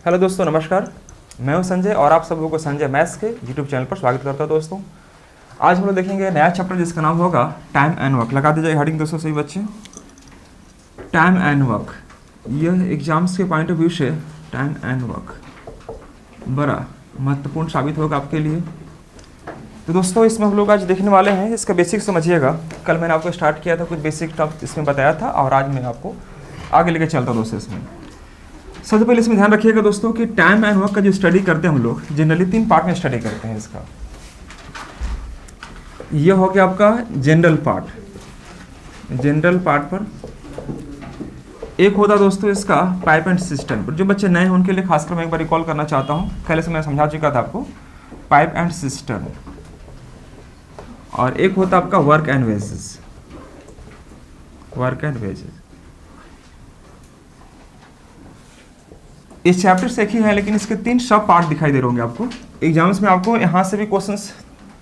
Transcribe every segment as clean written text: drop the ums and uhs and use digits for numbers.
Hello दोस्तों, नमस्कार। मैं हूं संजय और आप सब लोगों को संजय मैथ्स के यूट्यूब चैनल पर स्वागत करता हूं। दोस्तों, आज हम लोग देखेंगे नया चैप्टर जिसका नाम होगा टाइम एंड वर्क। लगा दीजिए हेडिंग दोस्तों, सही बच्चे। टाइम एंड वर्क, यह एग्जाम्स के पॉइंट ऑफ व्यू से टाइम एंड वर्क बड़ा महत्वपूर्ण साबित होगा आपके लिए। तो दोस्तों, इसमें हम लोग आज देखने वाले हैं, इसका बेसिक समझिएगा। कल मैंने आपको स्टार्ट किया था, कुछ बेसिक टॉप इसमें बताया था और आज मैं आपको आगे लेके चलता हूं दोस्तों। इसमें सबसे पहले इसमें ध्यान रखिएगा दोस्तों कि टाइम एंड वर्क का जो स्टडी करते हैं हम लोग जनरली 3 पार्ट में स्टडी करते हैं इसका। ये हो गया आपका जनरल पार्ट। जनरल पार्ट पर एक होता दोस्तों इसका पाइप एंड सिस्टम पर। जो बच्चे नए हैं उनके लिए खासकर मैं एक बार रिकॉल करना चाहता हूँ, पहले से मैं समझा चुका था आपको। पाइप एंड सिस्टम और एक होता आपका work and wages. Work and wages इस चैप्टर से एक ही है, लेकिन इसके 3 सब पार्ट दिखाई दे रहे होंगे आपको एग्जाम्स में। आपको यहाँ से भी क्वेश्चंस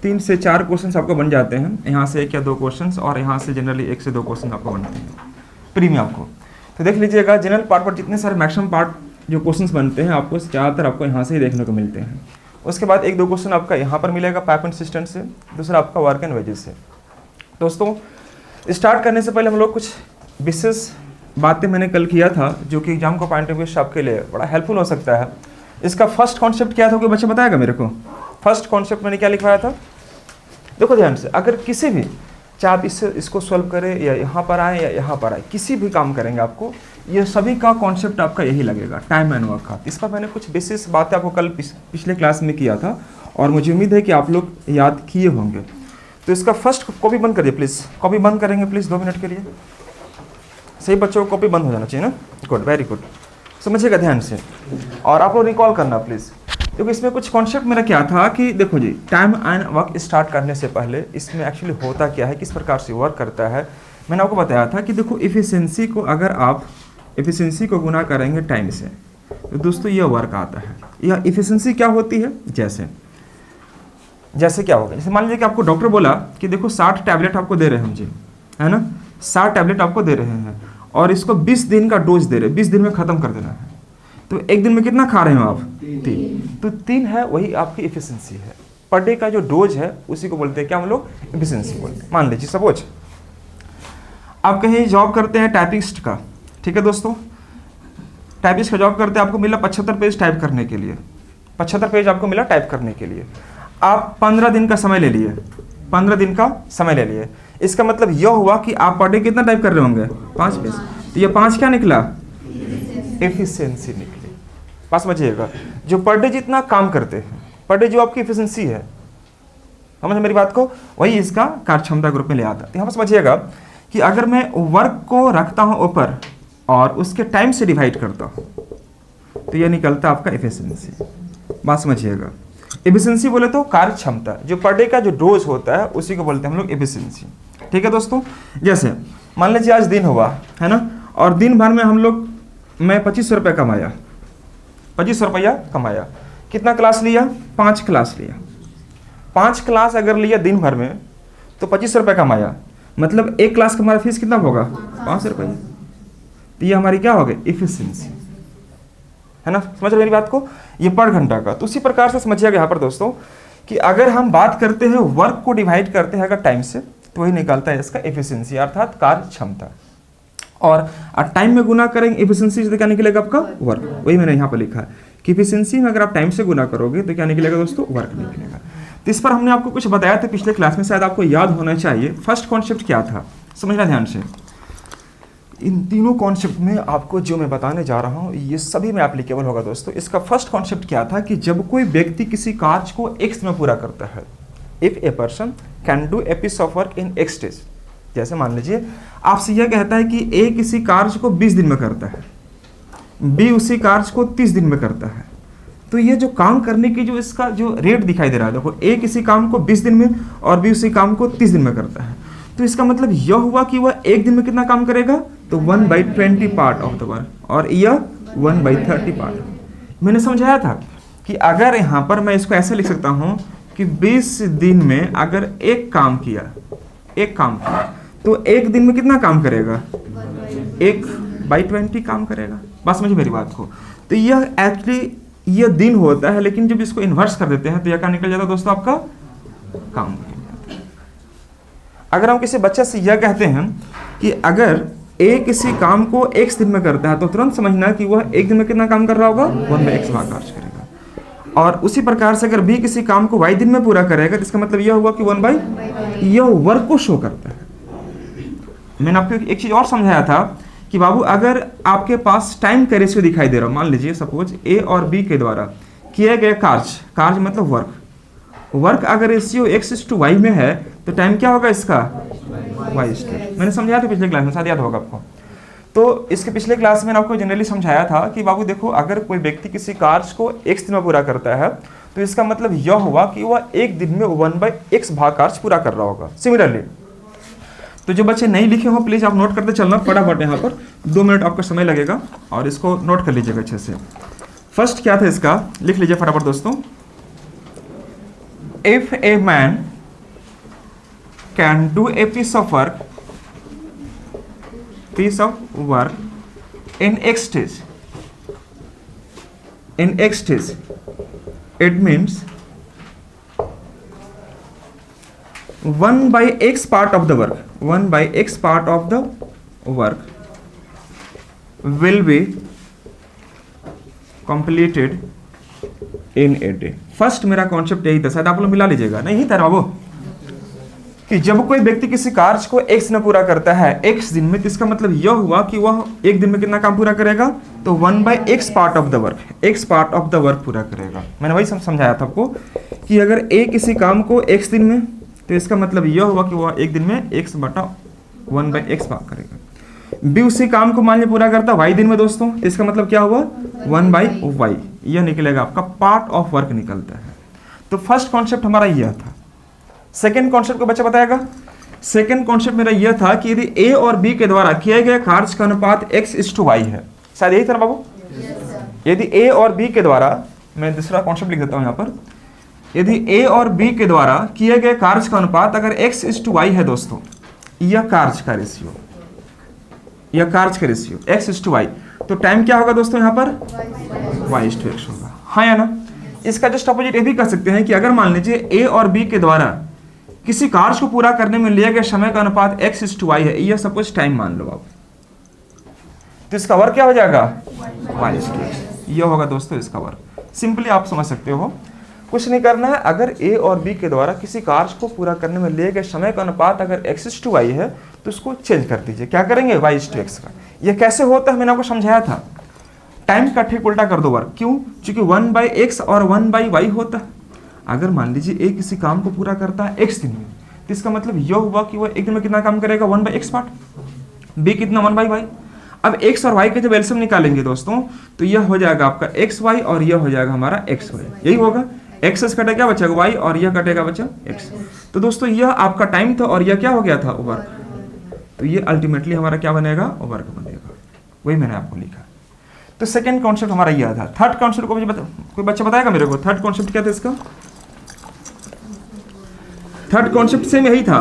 3 से 4 क्वेश्चंस आपको बन जाते हैं, यहाँ से 1 या 2 क्वेश्चंस, और यहाँ से जनरली 1 से 2 क्वेश्चन आपको बनते हैं प्री में आपको। तो देख लीजिएगा, जनरल पार्ट पर जितने सारे मैक्सिमम पार्ट जो क्वेश्चंस बनते हैं आपको ज़्यादातर आपको यहाँ से ही देखने को मिलते हैं। उसके बाद 1-2 क्वेश्चन आपका यहाँ पर मिलेगा पाइप एंड सिस्टम से, दूसरा आपका वर्क एंड वेजेस से। दोस्तों, स्टार्ट करने से पहले हम लोग कुछ विशेष बातें मैंने कल किया था जो कि एग्जाम को पॉइंट ऑफ व्यू से आपके लिए बड़ा हेल्पफुल हो सकता है। इसका फर्स्ट कॉन्सेप्ट क्या था, कोई बच्चा बताएगा मेरे को? फर्स्ट कॉन्सेप्ट मैंने क्या लिखवाया था? देखो ध्यान से, अगर किसी भी चाहे आप इसको सॉल्व करें या यहाँ पर आए या यहाँ पर आए, किसी भी काम करेंगे आपको ये सभी का कॉन्सेप्ट आपका यही लगेगा, टाइम एंड वर्क का। इस पर मैंने कुछ विशेष बातें आपको कल पिछले क्लास में किया था और मुझे उम्मीद है कि आप लोग याद किए होंगे। तो इसका फर्स्ट कॉपी बंद करिए प्लीज़। कॉपी बंद करेंगे प्लीज़ 2 मिनट के लिए। सही बच्चों को कॉपी बंद हो जाना चाहिए ना। गुड, वेरी गुड, समझिएगा ध्यान से और आप लोग रिकॉल करना प्लीज़। क्योंकि इसमें कुछ कॉन्सेप्ट मेरा क्या था कि देखो जी, टाइम एंड वर्क स्टार्ट करने से पहले इसमें एक्चुअली होता क्या है, किस प्रकार से वर्क करता है, मैंने आपको बताया था कि देखो इफ़िशियंसी को अगर आप इफ़िशियंसी को गुना करेंगे टाइम से तो दोस्तों यह वर्क आता है। यह इफ़िशियंसी क्या होती है, जैसे क्या होगा, जैसे मान लीजिए कि आपको डॉक्टर बोला कि देखो 60 टैबलेट आपको दे रहे हैं हम जी, है ना, 60 टैबलेट आपको दे रहे हैं और इसको 20 दिन का डोज दे रहे हैं, 20 दिन में ख़त्म कर देना है। तो एक दिन में कितना खा रहे हो आप? 3। तो 3 है, वही आपकी इफिशियंसी है। पर डे का जो डोज है उसी को बोलते हैं क्या हम लोग? इफिशियंसी बोलते हैं। मान लीजिए सपोज आप कहीं जॉब करते हैं टाइपिस्ट का, ठीक है दोस्तों, टाइपिस्ट का जॉब करते हैं, आपको मिला 75 पेज टाइप करने के लिए। 75 पेज आपको मिला टाइप करने के लिए। आप 15 दिन का समय ले लिए, 15 दिन का समय ले लिए। इसका मतलब यह हुआ कि आप पर डे कितना टाइप कर रहे होंगे? 5 पेज। तो ये 5 क्या निकला? एफिशिएंसी निकली। पास समझिएगा, जो पर डे जितना काम करते हैं, पर डे जो आपकी एफिशिएंसी है, समझ मेरी बात को, वही इसका कार्यक्षमता ग्रुप में ले आता है। तो यहाँ पर समझिएगा कि अगर मैं वर्क को रखता हूँ ऊपर और उसके टाइम से डिवाइड करता हूँ तो यह निकलता आपका एफिशिएंसी। बात समझिएगा, एफिशिएंसी बोले तो कार्य क्षमता, जो पर डे का जो डोज होता है उसी को बोलते हैं हम लोग एफिशिएंसी। ठीक है दोस्तों, जैसे मान लीजिए आज दिन हुआ है ना, और दिन भर में हम लोग मैं 2500 रुपये कमाया, 2500 रुपया कमाया। कितना क्लास लिया? 5 क्लास लिया। 5 क्लास अगर लिया दिन भर में तो 2500 रुपये कमाया, मतलब एक क्लास का हमारा फीस कितना होगा? 500 रुपये। तो ये हमारी क्या हो गई? इफिशिएंसी, है ना। समझ रहे मेरी बात को? ये पर घंटा का। तो उसी प्रकार से समझिएगा यहाँ पर दोस्तों कि अगर हम बात करते हैं वर्क को डिवाइड करते हैं अगर टाइम से, तो वही निकलता है इसका एफिशिएंसी अर्थात कार्य क्षमता। और टाइम में गुना करेंगे एफिशिएंसी से क्या निकलेगा? आपका वर्क। वही मैंने यहाँ पर लिखा है कि एफिशिएंसी में अगर आप टाइम से गुना करोगे तो क्या निकलेगा दोस्तों? वर्क निकलेगा। तो इस पर हमने आपको कुछ बताया था पिछले क्लास में, शायद आपको याद होना चाहिए। फर्स्ट कॉन्सेप्ट क्या था, समझना ध्यान से। इन तीनों कॉन्सेप्ट में आपको जो मैं बताने जा रहा हूँ ये सभी में एप्लीकेबल होगा दोस्तों। इसका फर्स्ट कॉन्सेप्ट क्या था कि जब कोई व्यक्ति किसी कार्य को एक्स में पूरा करता है, if a person can do a piece of work in X days. जैसे मान लीजिए आपसे यह कहता है कि ए किसी कार्य को 20 दिन में करता है, बी उसी कार्य को 30 दिन में करता है। तो ये जो काम करने की जो इसका जो रेट दिखाई दे रहा है, देखो ए किसी काम को 20 दिन में और बी उसी काम को 30 दिन में करता है। तो इसका मतलब यह हुआ कि वह एक दिन में कितना काम करेगा? तो 1/20 पार्ट ऑफ द वर्क, और यह 1/30 पार्ट। मैंने समझाया था कि अगर यहाँ पर मैं इसको ऐसे लिख सकता हूँ कि 20 दिन में अगर एक काम किया तो एक दिन में कितना काम करेगा? एक बाई 20 काम करेगा। बस समझिए मेरी बात को। तो यह एक्चुअली यह दिन होता है, लेकिन जब इसको इन्वर्स कर देते हैं तो यह क्या निकल जाता है दोस्तों, आपका काम निकल जाता है। अगर हम किसी बच्चे से यह कहते हैं कि अगर ए किसी काम को x दिन में करता है तो तुरंत समझना कि वह एक दिन में कितना काम कर रहा होगा, 1/x भाग कार्य करेगा। और उसी प्रकार से अगर b किसी काम को y दिन में पूरा करेगा तो इसका मतलब यह हुआ कि 1/, यह वर्क को शो करता है। मैंने आपको एक चीज और समझाया था कि बाबू अगर आपके पास टाइम का रेशियो दिखाई दे रहा हो, मान लीजिए सपोज ए और बी के द्वारा किए गए कार्य मतलब वर्क अगर रेशियो x/y में है तो टाइम क्या होगा इसका, y स्क्वायर। मैंने समझाया था पिछले क्लास में, शायद याद होगा आपको। तो इसके पिछले क्लास में मैंने आपको जनरली समझाया था कि बाबू देखो अगर कोई व्यक्ति किसी कार्य को x दिन में पूरा करता है तो इसका मतलब यह हुआ कि वह एक दिन में 1/x भाग कार्य पूरा कर रहा होगा। सिमिलरली तो जो बच्चे नहीं लिखे हो प्लीज आप नोट करते चलना फटाफट, यहाँ पर 2 मिनट आपका समय लगेगा और इसको नोट कर लीजिएगा अच्छे से। फर्स्ट क्या था इसका, लिख लीजिए फटाफट दोस्तों। If a man can do A piece of work in x days, it means 1/x part of the work will be completed in a day। First मेरा कॉन्सेप्ट यही था, शायद आप लोग मिला लीजिएगा, नहीं था बाबू, कि जब कोई व्यक्ति किसी कार्य को x में पूरा करता है x दिन में तो इसका मतलब यह हुआ कि वह एक दिन में कितना काम पूरा करेगा, तो 1/x part of the work पूरा करेगा। मैंने वही समझाया था आपको कि अगर a किसी काम को x दिन में तो इसका मतलब यह हुआ कि वह एक दिन में x/1/x भाग करेगा। b उसी काम को मान लीजिए पूरा करता y दिन में दोस्तों, तो इसका मतलब क्या हुआ 1/y, यह निकलेगा आपका पार्ट ऑफ वर्क निकलता है। तो फर्स्ट कॉन्सेप्ट हमारा यह था। सेकेंड कॉन्सेप्ट को बच्चा बताएगा। सेकेंड कॉन्सेप्ट मेरा यह था कि यदि ए और बी के द्वारा किए गए कार्य का अनुपात x/y है, शायद यही था ना बाबू। यदि ए और बी के द्वारा, मैं दूसरा कॉन्सेप्ट लिख देता हूं यहां पर, यदि ए और बी के द्वारा किए गए कार्य का अनुपात अगर x/y है दोस्तों, यह कार्य का रेशियो x/y, तो टाइम क्या होगा दोस्तों यहाँ पर y/x होगा, हाँ या ना। इसका जस्ट अपोजिट ये भी कर सकते हैं कि अगर मान लीजिए ए और बी के द्वारा किसी कार्य को पूरा करने में लिए गए समय का अनुपात x/y है, यह सपोज टाइम मान लो आप, तो इसका वर्क क्या हो जाएगा y/x, यह होगा दोस्तों इसका वर्क। सिंपली आप समझ सकते हो, कुछ नहीं करना है। अगर ए और बी के द्वारा किसी कार्य को पूरा करने में लिए गए समय का अनुपात अगर x/y है तो उसको चेंज कर दीजिए, क्या करेंगे y/x का। यह कैसे होता है मैंने आपको समझाया था, टाइम का ठीक उल्टा कर दो वर्क। क्यों? क्योंकि 1/x और 1/y होता है। अगर मान लीजिए ए किसी काम को पूरा करता है x दिन में तो इसका मतलब यह हुआ कि वह एक दिन में कितना काम करेगा 1/x पार्ट, b कितना 1/y। अब x और y के जब एलसीएम निकालेंगे दोस्तों तो यह हो जाएगा आपका xy और यह हो जाएगा हमारा xy, यही होगा। x से कटेगा बचेगा y और यह कटेगा बचा x। तो दोस्तों यह आपका टाइम था और यह क्या हो गया था वर्क, तो ये अल्टीमेटली हमारा क्या बनेगा वर्क बनेगा, वही मैंने आपको लिखा। तो सेकंड कॉन्सेप्ट हमारा यह था। थर्ड कॉन्सेप्ट को मुझे कोई बच्चा बताएगा मेरे को, थर्ड कॉन्सेप्ट क्या था इसका? थर्ड कॉन्सेप्ट सेम यही था।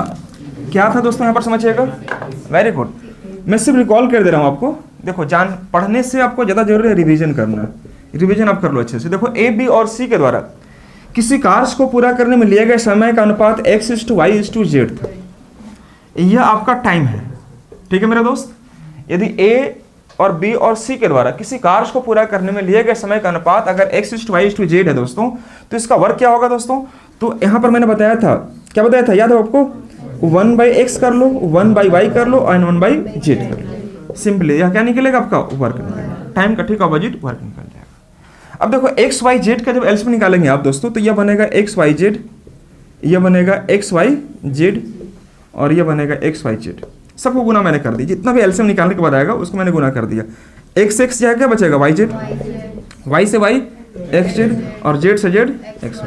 क्या था दोस्तों यहाँ पर समझिएगा, वेरी गुड। मैं सिर्फ रिकॉल कर दे रहा हूँ आपको। देखो पढ़ने से आपको ज्यादा जरूरी है रिवीजन करना, रिवीजन आप कर लो अच्छे से। देखो ए बी और सी के द्वारा किसी कार्य को पूरा करने में लिए गए समय का अनुपात x/y/z था, यह आपका टाइम है, ठीक है मेरा दोस्त। यदि ए और बी और सी के द्वारा किसी कार्य को पूरा करने में लिए गए समय का अनुपात अगर x/y/z है दोस्तों, तो इसका वर्क क्या होगा दोस्तों? तो यहाँ पर मैंने बताया था, क्या बताया था याद है आपको? 1/x कर लो, 1/y कर लो और 1/z कर लो। सिंपली यह क्या निकलेगा आपका वर्क निकलेगा, टाइम का ठीक अपोजिट वर्क निकल जाएगा। अब देखो x/y/z का जब एलसीएम निकालेंगे आप दोस्तों तो यह बनेगा x/y/z, यह बनेगा x/y/z और यह बनेगा x/y/z। सबको गुना मैंने कर दी, जितना भी एलसीएम निकालने के बाद आएगा उसको मैंने गुना कर दिया। x जाएगा क्या बचेगा y/z, y से y xz और z से z xy,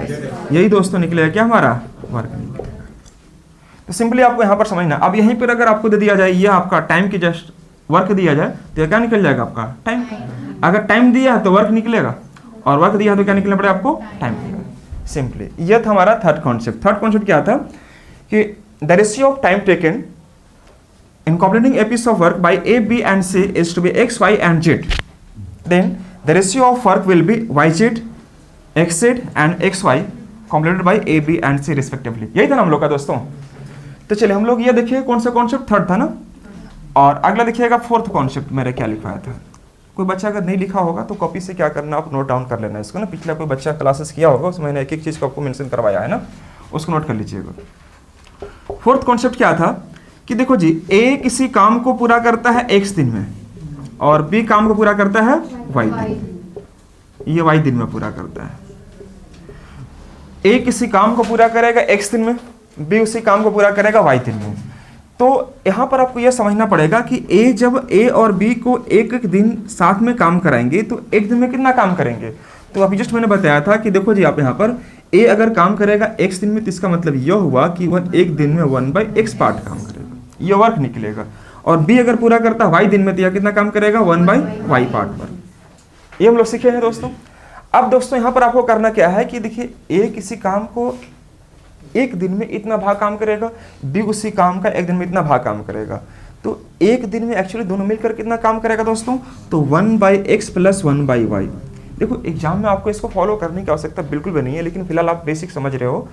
यही दोस्तों निकलेगा क्या हमारा वर्क निकलेगा। तो सिंपली आपको यहाँ पर समझना। अब यहीं पर अगर आपको दे दिया जाए यह आपका टाइम की जस्ट वर्क दिया जाए तो यह क्या निकल जाएगा आपका टाइम का। अगर टाइम दिया है तो वर्क निकलेगा और वर्क दिया है तो क्या निकलना पड़ेगा आपको टाइम निकलेगा। सिंपली यह था हमारा थर्ड कॉन्सेप्ट। थर्ड कॉन्सेप्ट क्या था कि the ratio of time taken in completing a piece of work by A, B and C is to be X, Y and Z, then the ratio of work will be YZ, XZ and XY completed by A, B and C respectively। यही था ना हम लोग का दोस्तों। तो चलिए हम लोग ये देखिए कौन सा कॉन्सेप्ट, थर्ड था ना, और अगला देखिएगा फोर्थ कॉन्सेप्ट मेरे क्या लिखवाया था। कोई बच्चा अगर नहीं लिखा होगा तो कॉपी से क्या करना, आप नोट डाउन कर लेना इसको ना, पिछला कोई बच्चा क्लासेस किया होगा उसमें मैंने एक एक चीज़ को आपको मेंशन करवाया है ना, उसको नोट कर लीजिएगा। फोर्थ कॉन्सेप्ट क्या था कि देखो जी, ए किसी काम को पूरा करता है एक्स दिन में और बी काम को पूरा करता है वाई दिन, ये वाई दिन में पूरा करता है। ए किसी काम को पूरा करेगा एक्स दिन में, बी उसी काम को पूरा करेगा वाई दिन में। तो यहाँ पर आपको यह समझना पड़ेगा कि ए जब ए और बी को एक एक दिन साथ में काम कराएंगे तो एक दिन में कितना काम करेंगे। तो अभी जस्ट मैंने बताया था कि देखो जी, आप यहाँ पर ए अगर काम करेगा एक्स दिन में तो इसका मतलब यह हुआ कि वह एक दिन में 1/x पार्ट काम करेगा, यह वर्क निकलेगा। और बी अगर पूरा करता वाई दिन में तो यह कितना काम करेगा, 1/y पार्ट पर। ये हम लोग सीखे हैं दोस्तों। अब दोस्तों यहाँ पर आपको करना क्या है कि देखिए, ए किसी काम को एक दिन में इतना भाग काम करेगा, बी उसी काम का एक दिन में इतना भाग काम करेगा। तो एक दिन में एक्चुअली दोनों मिलकर कितना काम करेगा दोस्तों, तो 1/x + 1/y। देखो एग्जाम में आपको इसको फॉलो करने की आवश्यकता बिल्कुल भी नहीं है, लेकिन फिलहाल आप बेसिक समझ रहे हो।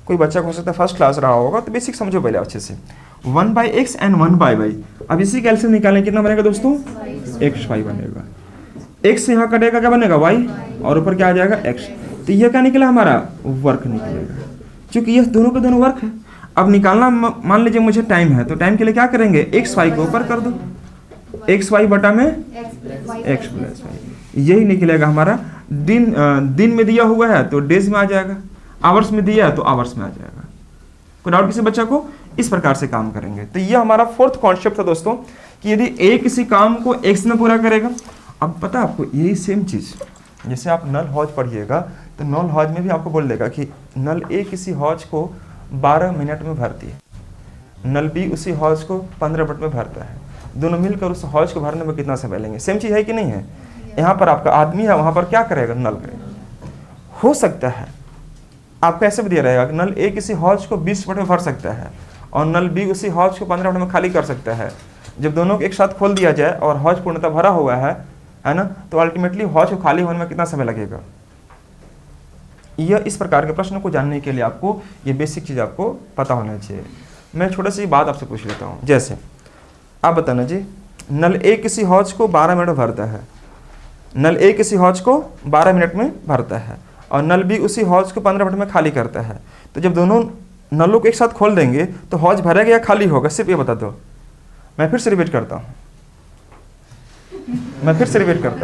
कोई बच्चा हो सकता है फर्स्ट क्लास रहा होगा तो बेसिक समझो पहले अच्छे से। 1/x and 1/y। अब इसी का एलसीएम निकालें, कितना बनेगा दोस्तों, xy बनेगा। x यहाँ कटेगा, क्या बनेगा y, और ऊपर क्या आ जाएगा x। तो यह क्या निकला हमारा, वर्क निकलेगा, क्योंकि ये दोनों के दोनों वर्क है। अब निकालना, मान लीजिए मुझे टाइम है तो टाइम के लिए क्या करेंगे, एक्स वाई को ऊपर कर दो, एक्स वाई बटा में एक्स प्लस वाई, यही निकलेगा हमारा। दिन में दिया हुआ है तो डेज में आ जाएगा, आवर्स में दिया है तो आवर्स में आ जाएगा। कोई डाउट किसी बच्चा को, इस प्रकार से काम करेंगे। तो ये हमारा फोर्थ कॉन्सेप्ट था दोस्तों कि यदि ए किसी काम को एक्स में पूरा करेगा। अब पता है आपको यही सेम चीज़, जैसे आप नल हौज पढ़िएगा तो नल हौज में भी आपको बोल देगा कि नल ए किसी हौज को 12 मिनट में भरती है, नल बी उसी हौज को 15 मिनट में भरता है। दोनों मिलकर उस हौज को भरने में कितना समय लेंगे। सेम चीज़ है कि नहीं है। यहाँ पर आपका आदमी है, वहाँ पर क्या करेगा, नल करेगा। हो सकता है आपको ऐसे भी दिया रहेगा कि नल ए किसी हौज को 20 मिनट में भर सकता है और नल बी उसी हौज को 15 मिनट में खाली कर सकता है। जब दोनों को एक साथ खोल दिया जाए और हौज पूर्णतः भरा हुआ है ना, तो अल्टीमेटली हौज को खाली होने में कितना समय लगेगा। यह इस प्रकार के प्रश्न को जानने के लिए आपको ये बेसिक चीज़ आपको पता होना चाहिए। मैं छोटा सी बात आपसे पूछ लेता हूँ, जैसे आप बताना जी, नल ए किसी हौज को 12 मिनट में भरता है, नल ए किसी हौज को 12 मिनट में भरता है और नल बी उसी हौज को 15 मिनट में खाली करता है। तो जब दोनों नलों को एक साथ खोल देंगे तो हौज भरेगा या खाली होगा, सिर्फ ये बता दो। मैं फिर से रिपीट करता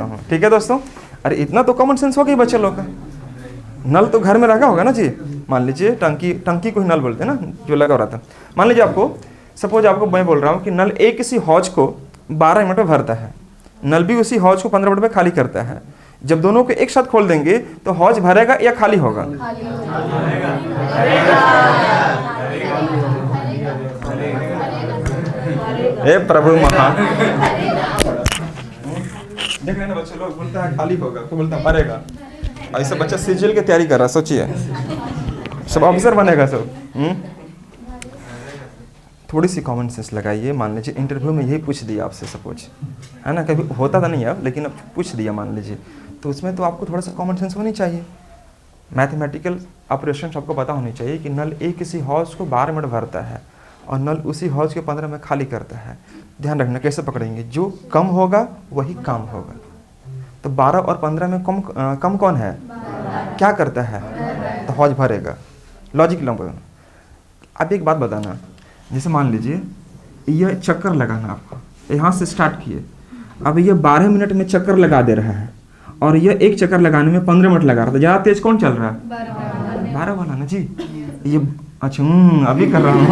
हूँ, ठीक है दोस्तों। अरे इतना तो कॉमन सेंस हो गई बच्चे लोग का। नल तो घर में रखा होगा ना जी, मान लीजिए टंकी को ही नल बोलते हैं ना, जो लगा रहता है। मान लीजिए आपको, सपोज आपको मैं बोल रहा हूँ कि नल ए किसी हौज को 12 मिनट में भरता है, नल बी उसी हौज को 15 मिनट में खाली करता है। जब दोनों को एक साथ खोल देंगे तो हौज भरेगा या खाली होगा, हे प्रभु महान। देख रहे ना बच्चे लोग, बोलता है खाली होगा, तो बोलता है भरेगा। ऐसा बच्चा सीजीएल की तैयारी कर रहा है, सोचिए, सब ऑफिसर बनेगा सब। थोड़ी सी कॉमन सेंस लगाइए। मान लीजिए इंटरव्यू में यही पूछ दिया आपसे, सपोज है ना, कभी होता था नहीं अब, लेकिन अब पूछ दिया मान लीजिए, तो उसमें तो आपको थोड़ा सा कॉमन सेंस होनी चाहिए। मैथमेटिकल ऑपरेशन आपको पता होनी चाहिए कि नल ए किसी हौज को 12 मिनट भरता है और नल उसी हौज को 15 में खाली करता है। ध्यान रखना कैसे पकड़ेंगे, जो कम होगा वही काम होगा। तो 12 और 15 में कम कौन है, क्या करता है, तो हौज भरेगा। लॉजिक लंबा। अब एक बात बताना, जैसे मान लीजिए यह चक्कर लगाना, आपको यहाँ से स्टार्ट किए, अब ये 12 मिनट में चक्कर लगा दे रहा है और यह एक चक्कर लगाने में 15 मिनट लगा रहा था। ज़्यादा तेज कौन चल रहा है, 12 वाला ना जी। ये अच्छा अभी कर रहा हूँ,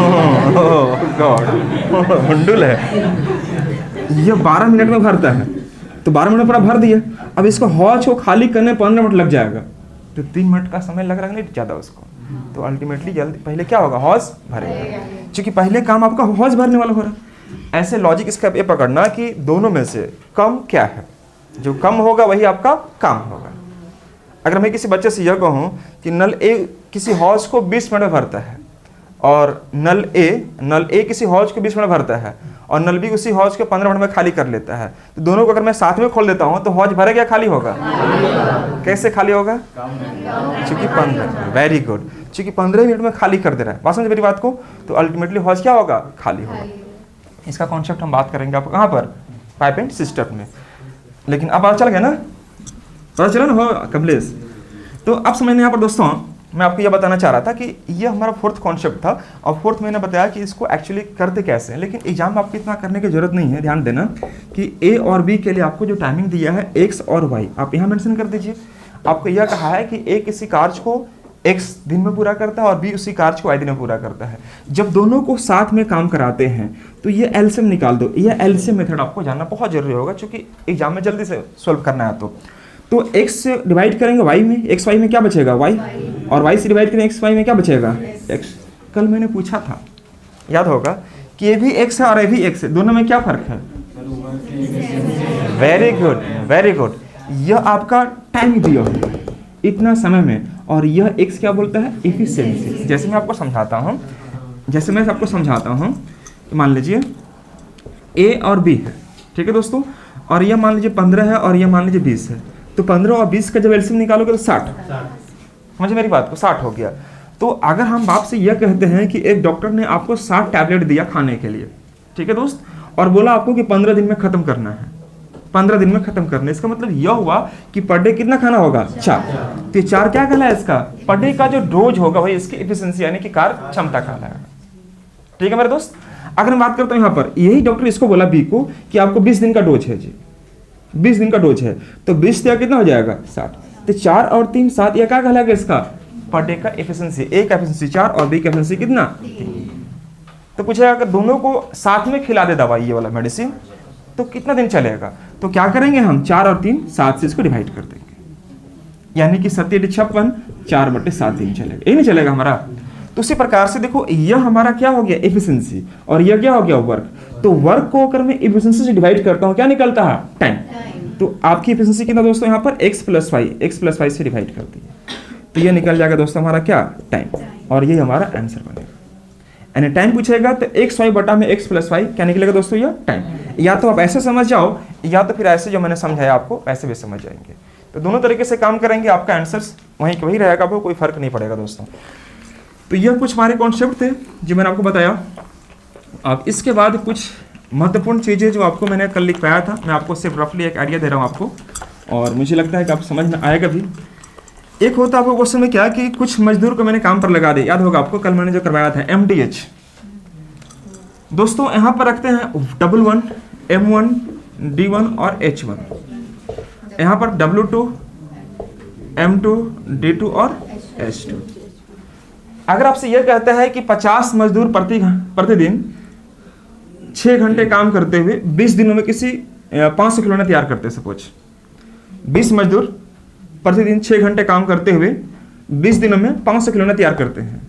गॉड भंडुल है। ये 12 मिनट में भरता है, तो 12 मिनट पूरा भर दिया। अब इसको हौज को खाली करने 15 मिनट लग जाएगा, तो 3 मिनट का समय लग रहा है नहीं ज़्यादा उसको। तो अल्टीमेटली जल्दी पहले क्या होगा, हौज भरेगा, क्योंकि पहले काम आपका हौज भरने वाला हो रहा है। ऐसे लॉजिक इसका ये पकड़ना कि दोनों में से कम क्या है, जो कम होगा वही आपका काम होगा। अगर मैं किसी बच्चे से यह कहूँ कि नल ए किसी हौज को 20 मिनट में भरता है और नल ए किसी हौज को 20 मिनट भरता है और नल बी उसी हौज को 15 मिनट में खाली कर लेता है, तो दोनों को अगर मैं साथ में खोल देता हूँ तो हौज भरेगा या खाली होगा? कैसे खाली होगा? चूंकि 15, वेरी गुड, चूंकि 15 मिनट में खाली कर दे रहा है। बात समझ मेरी बात को? तो अल्टीमेटली हौज क्या होगा? खाली होगा। इसका कॉन्सेप्ट हम बात करेंगे आपको कहाँ पर? पाइप एंड सिस्टम में। लेकिन अब पता चल गया ना, पता चला ना हो कमलेश? तो अब समझने यहाँ पर दोस्तों मैं आपको यह बताना चाह रहा था कि यह हमारा फोर्थ कॉन्सेप्ट था और फोर्थ मैंने बताया कि इसको एक्चुअली करते कैसे हैं, लेकिन एग्जाम में आपको इतना करने की जरूरत नहीं है। ध्यान देना कि ए और बी के लिए आपको जो टाइमिंग दिया है एक्स और वाई, आप यहाँ मेंशन कर दीजिए। आपको यह कहा है कि ए किसी कार्य को एक्स दिन में पूरा करता है और बी उसी कार्य को वाई दिन में पूरा करता है। जब दोनों को साथ में काम कराते हैं तो ये एलसीएम निकाल दो। यह एलसीएम मेथड आपको जानना बहुत जरूरी होगा, क्योंकि एग्जाम में जल्दी से सोल्व करना है। तो x से डिवाइड करेंगे y में, x y में क्या बचेगा? y, और y से डिवाइड करेंगे x y में क्या बचेगा? x। कल मैंने पूछा था, याद होगा, कि ये भी x है और ये भी x है, दोनों में क्या फर्क है? Very good, very good. यह आपका टाइम दिया हुआ है इतना समय में, और यह x क्या बोलता है? एफिशिएंसी। जैसे मैं आपको समझाता हूँ, तो मान लीजिए a और b है, ठीक है दोस्तों, और यह मान लीजिए 15 है और यह मान लीजिए 20 है। तो 15 और 20 का जब एलसीएम निकालोगे तो 60। समझे मेरी बात को? 60 हो गया। तो अगर हम बाप से यह कहते हैं कि एक डॉक्टर ने आपको 60 टैबलेट दिया खाने के लिए, ठीक है दोस्त, और बोला आपको कि 15 दिन में खत्म करना है, 15 दिन में खत्म करना है, इसका मतलब यह हुआ कि पर डे कितना खाना होगा? 4। तो 4 क्या कहला है इसका? पर डे का जो डोज होगा वही इसकी एफिशिएंसी यानी कि कार्य क्षमता कहलाएगा। ठीक है मेरे दोस्त। अगर मैं बात करता हूँ यहाँ पर, यही डॉक्टर इसको बोला बी को कि आपको 20 दिन का डोज है जी, 20 दिन का डोज है, तो 20 या कितना हो जाएगा? 60। तो 4 और 3 7, यह क्या कहलाएगा इसका? पर डे का एफिशिएंसी। ए का एफिशिएंसी 4 और बी का एफिशिएंसी कितना? 3। तो पूछेगा अगर दोनों को साथ में खिला दे दवाई ये वाला मेडिसिन तो कितना दिन चलेगा? तो क्या करेंगे हम? 4 और 3 7 से इसको डिवाइड कर देंगे, यानी कि 7×56 4/7 दिन चलेगा। ये नहीं चलेगा हमारा? तो उसी प्रकार से देखो, यह हमारा क्या हो गया? एफिशिएंसी, और यह क्या हो गया? वर्क। तो वर्क को अगर मैं एफिशिएंसी से डिवाइड करता हूं क्या निकलता है? टाइम। तो आपकी एफिशिएंसी कितना दोस्तों? यहाँ पर x + y से डिवाइड कर दिए तो यह निकल जाएगा दोस्तों हमारा क्या? टाइम। और ये हमारा आंसर बनेगा। यानी टाइम पूछेगा तो xy बटा में x + y क्या निकलेगा दोस्तों? यह टाइम। या तो आप ऐसे समझ जाओ, या तो फिर ऐसे जो मैंने समझाया आपको वैसे भी समझ जाएंगे। तो दोनों तरीके से काम करेंगे, आपका आंसर वही रहेगा, वो कोई फर्क नहीं पड़ेगा दोस्तों। तो यह कुछ हमारे कॉन्सेप्ट थे जो मैंने आपको बताया। अब इसके बाद कुछ महत्वपूर्ण चीज़ें जो आपको मैंने कल लिख पाया था, मैं आपको सिर्फ रफली एक आइडिया दे रहा हूँ आपको, और मुझे लगता है कि आप समझ में आएगा भी। एक होता है आपको क्वेश्चन में क्या कि कुछ मजदूर को मैंने काम पर लगा दिया, याद होगा आपको कल मैंने जो करवाया था MDH। दोस्तों यहाँ पर रखते हैं 11 M1 D1 और H1, यहाँ पर W2 M2 D2 और H2। अगर आपसे यह कहता है कि 50 मजदूर प्रतिदिन 6 घंटे काम करते हुए 20 दिनों में किसी 500 खिलौने तैयार करते हैं, सपोज 20 मजदूर प्रतिदिन 6 घंटे काम करते हुए 20 दिनों में 500 खिलौने तैयार करते हैं,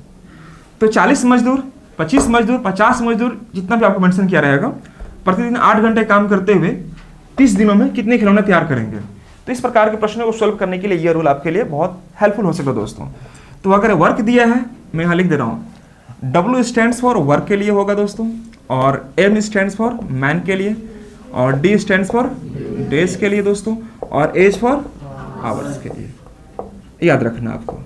तो 40 मजदूर, 25 मजदूर, 50 मजदूर, जितना भी आपको मेंशन किया रहेगा, प्रतिदिन 8 घंटे काम करते हुए 30 दिनों में कितने खिलौने तैयार करेंगे। तो इस प्रकार के प्रश्नों को सोल्व करने के लिए यह रूल आपके लिए बहुत हेल्पफुल हो सकता है दोस्तों। तो अगर वर्क दिया है, मैं यहाँ लिख दे रहा हूँ, W स्टैंड्स फॉर वर्क के लिए होगा दोस्तों, और M स्टैंड्स फॉर मैन के लिए, और D स्टैंड्स फॉर डेज के लिए दोस्तों, और H फॉर आवर्स के लिए। याद रखना आपको,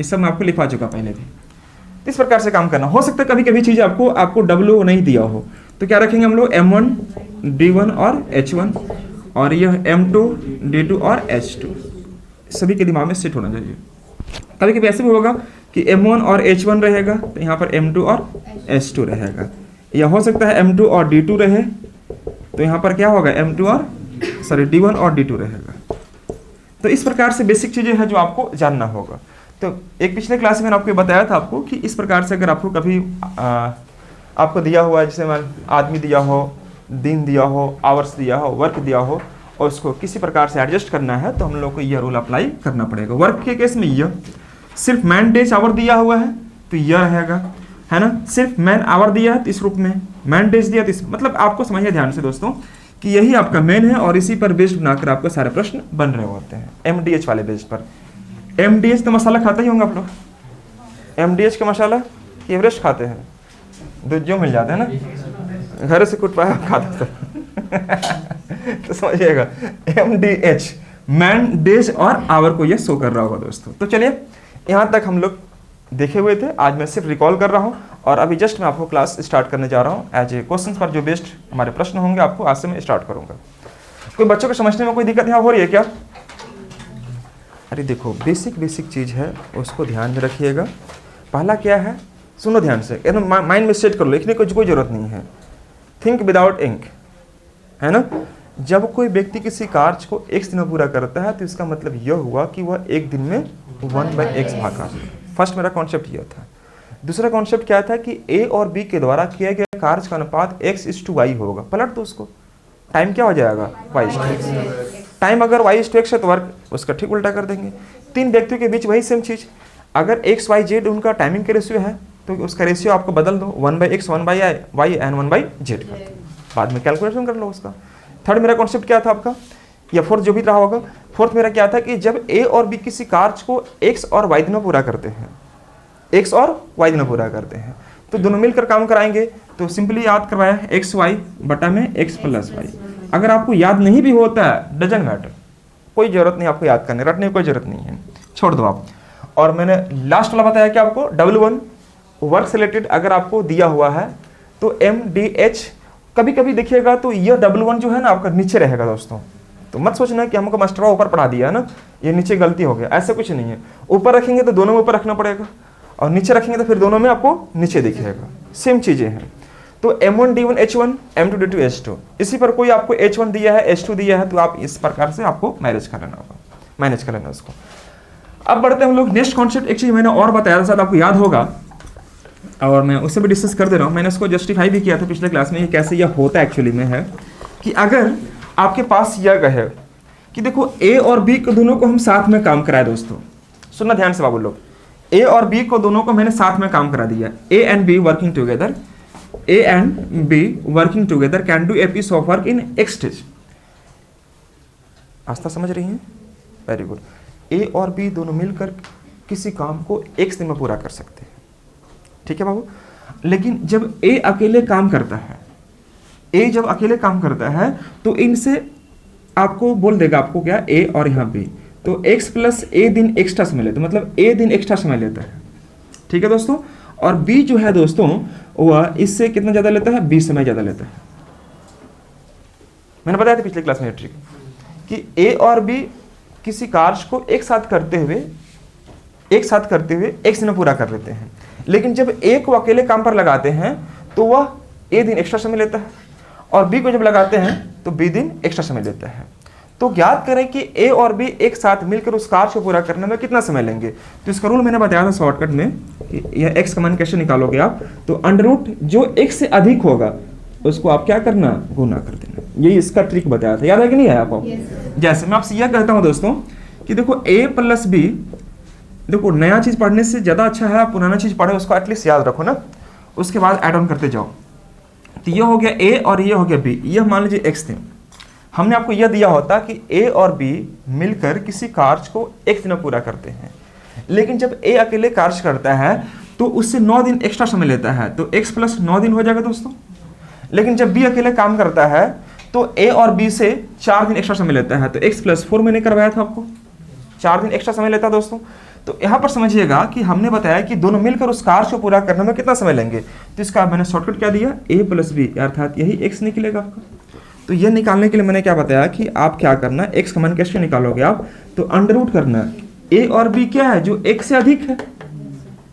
इस सब मैं आपको लिखवा चुका पहले भी। इस प्रकार से काम करना। हो सकता है कभी कभी चीज़ आपको W नहीं दिया हो, तो क्या रखेंगे हम लोग? M1 D1 और H1, और यह M2 D2 और H2 सभी के दिमाग में सेट होना चाहिए। कभी कभी ऐसे भी होगा कि M1 और H1 रहेगा, तो यहाँ पर M2 और H2 रहेगा, या हो सकता है M2 और D2 रहे, तो यहाँ पर क्या होगा? D1 और D2 रहेगा। तो इस प्रकार से बेसिक चीज़ें हैं जो आपको जानना होगा। तो एक पिछले क्लास में मैंने आपको बताया था आपको कि इस प्रकार से अगर आपको कभी आपको दिया हुआ है, जैसे आदमी दिया हो, दिन दिया हो, आवर्स दिया हो, वर्क दिया हो, और उसको किसी प्रकार से एडजस्ट करना है, तो हम लोग को यह रूल अप्लाई करना पड़ेगा। वर्क के केस में यह सिर्फ मैन डेज आवर दिया हुआ है तो यह रहेगा, है ना। सिर्फ मैन आवर दिया है तो इस रूप में, मैन डेज दिया तो इस, मतलब आपको समझिए ध्यान से दोस्तों कि यही आपका मेन है, और इसी पर बेस्ड बनाकर आपको सारे प्रश्न बन रहे होते हैं MDH वाले बेस पर। MDH तो मसाला खाता ही होंगे आप लोग, MDH का मसाला कि एवरेस्ट खाते हैं? दूध जो मिल जाता है ना, घर से कुछ पाया खाता था। तो समझिएगा MDH मैन, डेज और आवर को ये शो कर रहा होगा दोस्तों। तो चलिए यहाँ तक हम लोग देखे हुए थे, आज मैं सिर्फ रिकॉल कर रहा हूँ और अभी जस्ट मैं आपको क्लास स्टार्ट करने जा रहा हूँ। एज ए क्वेश्चन पर जो बेस्ड हमारे प्रश्न होंगे आपको आज से मैं स्टार्ट करूँगा। कोई बच्चों को समझने में कोई दिक्कत यहाँ हो रही है क्या? अरे देखो बेसिक चीज़ है, उसको ध्यान में रखिएगा। पहला क्या है, सुनो ध्यान से, एकदम माइंड में सेट कर लो, लिखने की कोई ज़रूरत नहीं है। थिंक विदाउट इंक, है ना। जब कोई व्यक्ति किसी कार्य को x दिन में पूरा करता है तो इसका मतलब यह हुआ कि वह एक दिन में 1/x भागा। फर्स्ट मेरा कॉन्सेप्ट यह था। दूसरा कॉन्सेप्ट क्या था कि a और b के द्वारा किया गया कार्य का अनुपात x/y होगा। पलट दो उसको, टाइम क्या हो जाएगा y/x। टाइम अगर y/x है तो वर्क उसका ठीक उल्टा कर देंगे। तीन व्यक्तियों के बीच वही सेम चीज़, अगर x y z उनका टाइमिंग के रेशियो है तो उसका रेशियो आपको बदल दो, 1/x 1/y एंड 1/z कर दो, बाद में कैलकुलेशन कर लो उसका। थर्ड मेरा कॉन्सेप्ट क्या था आपका, या फोर्थ जो भी रहा होगा, फोर्थ मेरा क्या था कि जब a और b किसी कार्य को x और y दिन में पूरा करते हैं, x और y दिन में पूरा करते हैं, तो दोनों मिलकर काम कराएंगे। तो सिंपली याद करवाया xy बटा में x+y। अगर आपको याद नहीं भी होता है डजंट मैटर, कोई ज़रूरत नहीं आपको याद करने, रटने की कोई ज़रूरत नहीं है, छोड़ दो आप। और मैंने लास्ट वाला बताया कि आपको W1 वर्क से रिलेटेड अगर आपको दिया हुआ है तो MDH, कभी कभी देखिएगा तो यह W1 जो है ना आपका नीचे रहेगा दोस्तों। तो मत सोचना कि हमको मास्टरवा ऊपर पढ़ा दिया है ना, ये नीचे गलती हो गया, ऐसा कुछ नहीं है। ऊपर रखेंगे तो दोनों में ऊपर रखना पड़ेगा और नीचे रखेंगे तो फिर दोनों में आपको नीचे दिखेगा, सेम चीज़ें हैं। तो M1D1 H1, M2D2 H2, इसी पर कोई आपको H1 दिया है H2 दिया है तो आप इस प्रकार से आपको मैनेज कर लेना होगा, मैनेज कर लेना उसको। अब बढ़ते हैं हम लोग नेक्स्ट कॉन्सेप्ट। एक चीज़ मैंने और बताया था, शायद आपको याद होगा और मैं उससे भी डिस्कस कर दे रहा हूँ। मैंने उसको जस्टिफाई भी किया था पिछले क्लास में, ये कैसे यह होता एक्चुअली में है कि अगर आपके पास यह कहे कि देखो A और B को दोनों को हम साथ में काम कराए। दोस्तों सुनना ध्यान से बाबू लोग, A और B को दोनों को मैंने साथ में काम करा दिया। A and B working together, A and B working together can do a piece of work in X stage. Aastha समझ रही हैं? Very good. A और B दोनों मिलकर किसी काम को X दिन में पूरा कर सकते हैं, ठीक है बाबू। लेकिन जब A अकेले काम करता है, A जब अकेले काम करता है तो इनसे आपको बोल देगा आपको क्या, A और यहाँ B, तो X+A दिन एक्स्ट्रा समय लेता है, मतलब A दिन एक्स्ट्रा समय लेता है, ठीक है दोस्तों। और B जो है दोस्तों वह इससे कितना ज़्यादा लेता है, 20 समय ज़्यादा लेता है। मैंने बताया था पिछले क्लास में ट्रिक कि A और B किसी कार्य को एक साथ करते हुए X दिन में पूरा कर लेते हैं। लेकिन जब A को अकेले काम पर लगाते हैं तो वह A दिन एक्स्ट्रा समय लेता है और B को जब लगाते हैं तो B दिन एक्स्ट्रा समय लेता है। तो ज्ञात करें कि A और B एक साथ मिलकर उस कार्य को पूरा करने में कितना समय लेंगे। तो इसका रूल मैंने बताया था शॉर्टकट में कि यह x का मान कैसे निकालोगे आप, तो अंडर जो x से अधिक होगा उसको आप क्या करना, गुना कर देना। यही इसका ट्रिक बताया था, याद है कि नहीं है आपको? जैसे मैं आपसे यह कहता हूँ दोस्तों कि देखो A+B, देखो नया चीज़ पढ़ने से ज़्यादा अच्छा है आप पुराना चीज़ पढ़े, उसको एटलीस्ट याद रखो ना, उसके बाद ऐड ऑन करते जाओ। तो ये हो गया A और ये हो गया B, यह मान लीजिए x थे। हमने आपको यह दिया होता कि A और B मिलकर किसी कार्य को एक दिन में पूरा करते हैं, लेकिन जब A अकेले कार्य करता है तो उससे 9 दिन एक्स्ट्रा समय लेता है, तो x+9 दिन हो जाएगा दोस्तों। लेकिन जब B अकेले काम करता है तो A और B से 4 दिन एक्स्ट्रा समय लेता है, तो x+4 मैंने करवाया था आपको, 4 दिन एक्स्ट्रा समय लेता है दोस्तों। तो यहाँ पर समझिएगा कि हमने बताया कि दोनों मिलकर उस कार्य को पूरा करने में कितना समय लेंगे। तो इसका मैंने शॉर्टकट क्या दिया, A+B अर्थात यही x निकलेगा आपका। तो ये निकालने के लिए मैंने क्या बताया कि आप क्या करना, x का मान कैसे निकालोगे आप, तो अंडर करना। A और B क्या है, जो x से अधिक है,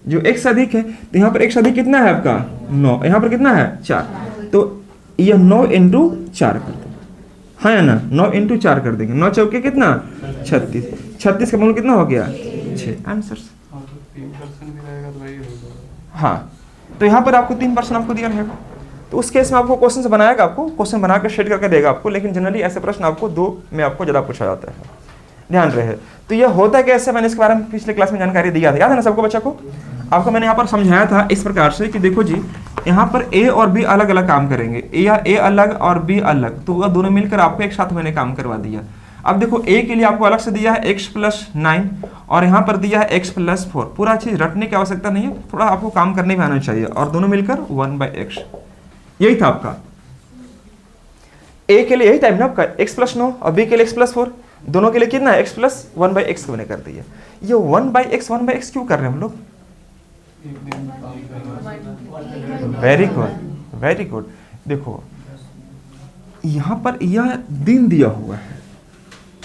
जो x से अधिक है, तो यहाँ पर x अधिक कितना है आपका 9, यहाँ पर कितना है 4, तो यह 9 × 4 कर देंगे, हाँ या ना, 9 × 4 कर देंगे, 9 चौके कितना 36, 36 का मूल कितना हो गया 6 आंसर्स। हाँ तो यहाँ पर आपको 3% आपको दिया रहेगा, तो उस केस में आपको क्वेश्चन बनाएगा, आपको क्वेश्चन बनाकर शेड करके देगा आपको, लेकिन जनरली ऐसे प्रश्न आपको 2 में आपको ज़्यादा पूछा जाता है, ध्यान रहे। तो यह होता है कैसे, मैंने इसके बारे में पिछले क्लास में जानकारी दिया था, याद है ना सबको बच्चा को? आपको मैंने यहाँ पर समझाया था इस प्रकार से कि देखो जी यहाँ पर A और B अलग अलग काम करेंगे, A अलग और B अलग, तो वह दोनों मिलकर आपको एक साथ मैंने काम करवा दिया। अब देखो a के लिए आपको अलग से दिया है x प्लस 9 और यहाँ पर दिया है x प्लस 4। पूरा चीज़ रटने की आवश्यकता नहीं है, थोड़ा आपको काम करने में आना चाहिए। और दोनों मिलकर 1/x, यही था आपका। a के लिए यही टाइप ना आपका x प्लस 9 और b के लिए x प्लस 4, दोनों के लिए कितना है x प्लस 1/x मैंने कर दिया। ये 1/x क्यों कर रहे हैं हम लोग? Very good, very good. देखो यहाँ पर यह दिन दिया हुआ है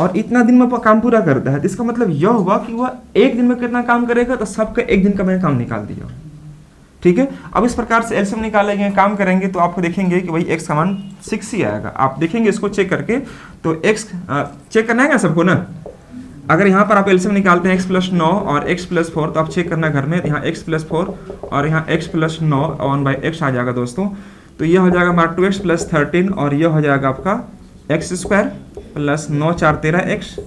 और इतना दिन में काम पूरा करता है, तो इसका मतलब यह हुआ कि वह एक दिन में कितना काम करेगा, तो सबका एक दिन का मैंने काम निकाल दिया। ठीक है, अब इस प्रकार से एलसीएम निकालेंगे, काम करेंगे तो आपको देखेंगे कि भाई x का मान 6 ही आएगा। आप देखेंगे इसको चेक करके, तो x चेक करना है क्या सबको ना? अगर यहाँ पर आप एलसीएम निकालते हैं x प्लस 9 और x प्लस 4, तो आप चेक करना घर में, यहाँ x प्लस 4 और यहाँ x प्लस 9 1/x आ जाएगा दोस्तों। तो यह हो जाएगा हमारा 2x प्लस 13 और यह हो जाएगा आपका x स्क्वायर प्लस 9 4 13x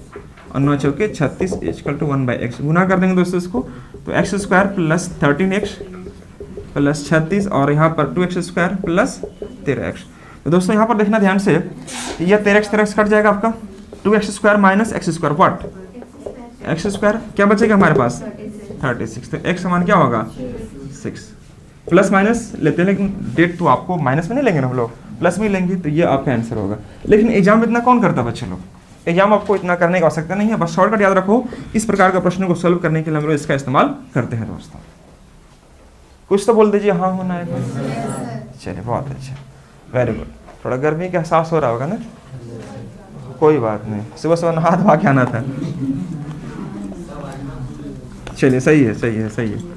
और 9 चौके 36 इक्वल टू 1/x। गुना कर देंगे दोस्तों इसको, तो x square plus 13x plus 36 और यहाँ पर 2x स्क्वायर प्लस 13x। तो दोस्तों यहाँ पर देखना ध्यान से, यह 13x कट जाएगा आपका, 2x square minus x square what, x square क्या बचेगा हमारे पास 36। तो x समान क्या होगा 6। प्लस माइनस लेते हैं, लेकिन डेट तो आपको माइनस में नहीं लेंगे ना हम लोग, प्लस में लेंगे, तो ये आपका आंसर होगा। लेकिन एग्जाम में इतना कौन करता है बच्चे लोग? एग्जाम आपको इतना करने की आवश्यकता नहीं है, बस शॉर्टकट याद रखो। इस प्रकार का प्रश्न को सॉल्व करने के लिए हम लोग इसका इस्तेमाल करते हैं दोस्तों। कुछ तो बोल दीजिए हाँ होना है। चलिए बहुत अच्छा, वेरी गुड। थोड़ा गर्मी का एहसास हो रहा होगा ना, कोई बात नहीं, सुबह सुबह नहा धोआ के आना था। चलिए सही है, सही है, सही है।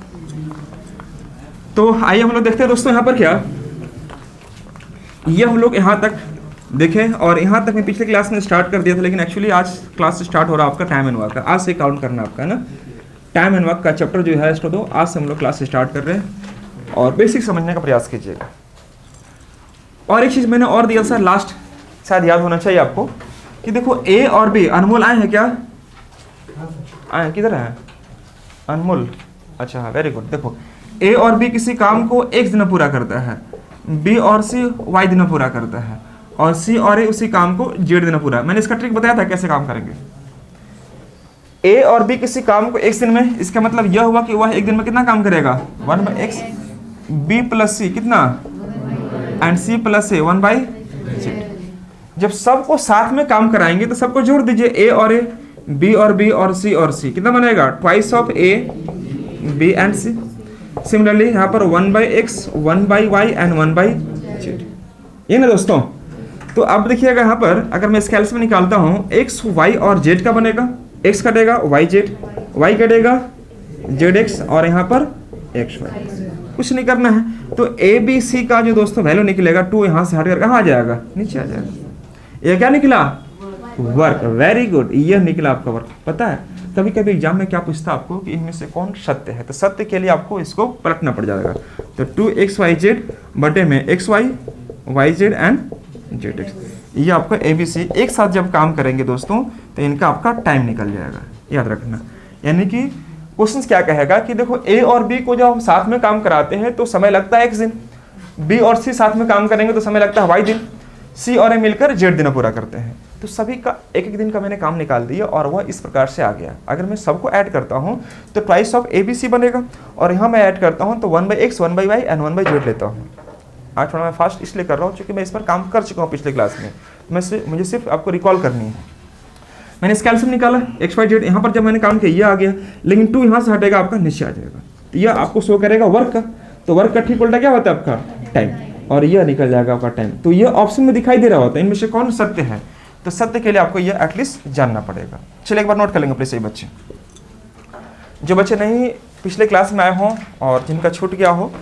तो आइए हम लोग देखते हैं दोस्तों यहाँ पर क्या, ये हम लोग यहाँ तक देखें और यहाँ तक मैं पिछले क्लास में स्टार्ट कर दिया था, लेकिन एक्चुअली आज क्लास स्टार्ट हो रहा है आपका टाइम एंड वर्क का। आज से काउंट करना आपका है ना, टाइम एंड वर्क का चैप्टर जो है इसको, तो आज से हम लोग क्लास स्टार्ट कर रहे हैं और बेसिक समझने का प्रयास कीजिएगा। और एक चीज़ मैंने और दिया सर, लास्ट शायद याद होना चाहिए आपको, कि देखो ए और बी अनमोल आए हैं क्या? आए किधर है अनमोल? अच्छा हाँ, वेरी गुड। देखो ए और बी किसी काम को एक दिन में पूरा करता है, बी और सी वाई दिन में पूरा करता है, और सी और ए उसी काम को जेड दिन में पूरा। मैंने इसका ट्रिक बताया था कैसे काम करेंगे। ए और बी किसी काम को एक दिन में, इसका मतलब यह हुआ कि वह एक दिन में कितना काम करेगा 1/x, बी प्लस सी कितना and C plus A 1/z। जब सबको साथ में काम कराएंगे तो सबको जोड़ दीजिए, ए और ए, बी और बी और सी कितना बनेगा twice of A B and C. Similarly यहाँ पर 1/x 1/y एंड 1/z, ये ना दोस्तों। तो अब देखिएगा यहाँ पर अगर मैं स्केल्स में निकालता हूँ, x y और z का बनेगा, x कटेगा yz, y कटेगा zx और यहाँ पर xy। कुछ नहीं करना है, तो a b c का जो दोस्तों वैल्यू निकलेगा 2 यहाँ से हटकर कहाँ आ जाएगा, नीचे आ जाएगा। ये क्या निकला वर्क, वेरी गुड, यह निकला आपका वर्क। पता है कभी कभी एग्जाम में क्या पूछता है आपको कि इनमें से कौन सत्य है, तो सत्य के लिए आपको इसको पलटना पड़ जाएगा। तो 2xyz बटे में xy yz एंड zx, ये आपका ABC एक साथ जब काम करेंगे दोस्तों तो इनका आपका टाइम निकल जाएगा, याद रखना। यानी कि क्वेश्चन क्या कहेगा कि देखो A और B को जब हम साथ में काम कराते हैं तो समय लगता है x दिन, B और C साथ में काम करेंगे तो समय लगता है y दिन, C और A मिलकर z दिन पूरा करते हैं। तो सभी का एक एक दिन का मैंने काम निकाल दिया और वह इस प्रकार से आ गया। अगर मैं सबको ऐड करता हूँ तो ट्वाइस ऑफ ABC बनेगा, और यहाँ मैं ऐड करता हूँ तो 1/x 1/y एंड 1/z लेता हूँ। आज थोड़ा मैं फास्ट इसलिए कर रहा हूँ क्योंकि मैं इस पर काम कर चुका हूँ पिछले क्लास में, मुझे सिर्फ आपको रिकॉल करनी है। मैंने इसका कैल्शियम निकाला XYZ, यहाँ पर जब मैंने काम किया ये आ गया, लेकिन 2 यहाँ से हटेगा आपका नीचे आ जाएगा, तो यह आपको शो करेगा वर्क का। तो वर्क का ठीक उल्टा क्या होता है आपका टाइम, और यह निकल जाएगा आपका टाइम। तो यह ऑप्शन में दिखाई दे रहा होता है, इनमें से कौन सत्य है, तो सत्य के लिए आपको यह एटलीस्ट जानना पड़ेगा। चलिए एक बार नोट कर लेंगे प्लीज सही बच्चे, जो बच्चे नहीं पिछले क्लास में आए हों और जिनका छूट गया हो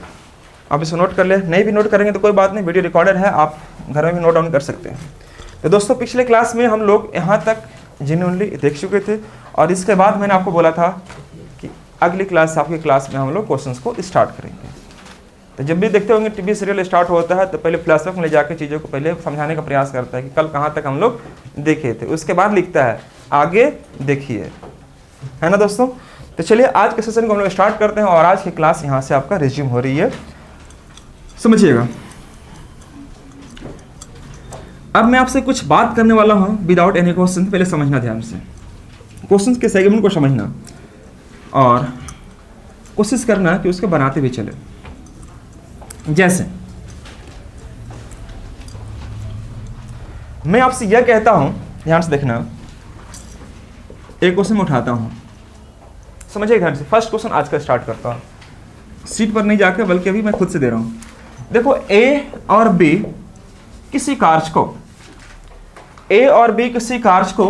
आप इसे नोट कर ले, नहीं भी नोट करेंगे तो कोई बात नहीं, वीडियो रिकॉर्डर है, आप घर में भी नोट डाउन कर सकते हैं। तो दोस्तों पिछले क्लास में हम लोग यहाँ तक जेन्युइनली देख चुके थे, और इसके बाद मैंने आपको बोला था कि अगली क्लास आपकी क्लास में हम लोग क्वेश्चंस को स्टार्ट करेंगे। तो जब भी देखते होंगे टीवी सीरियल स्टार्ट होता है तो पहले फ्लैशबैक में ले जाकर चीज़ों को पहले समझाने का प्रयास करता है कि कल कहाँ तक हम लोग देखे थे, उसके बाद लिखता है आगे देखिए, है ना दोस्तों। तो चलिए आज के सेशन को हम लोग स्टार्ट करते हैं, और आज की क्लास यहाँ से आपका रिज्यूम हो रही है, समझिएगा। अब मैं आपसे कुछ बात करने वाला हूँ विदाउट एनी क्वेश्चन, पहले समझना ध्यान से, क्वेश्चन के सेगमेंट को समझना और कोशिश करना कि उसको बनाते हुए चले। जैसे मैं आपसे यह कहता हूं, ध्यान से देखना, एक क्वेश्चन में उठाता हूं, समझिए ध्यान से। फर्स्ट क्वेश्चन आज का स्टार्ट करता हूं, सीट पर नहीं जाकर बल्कि अभी मैं खुद से दे रहा हूं। देखो ए और बी किसी कार्य को, ए और बी किसी कार्य को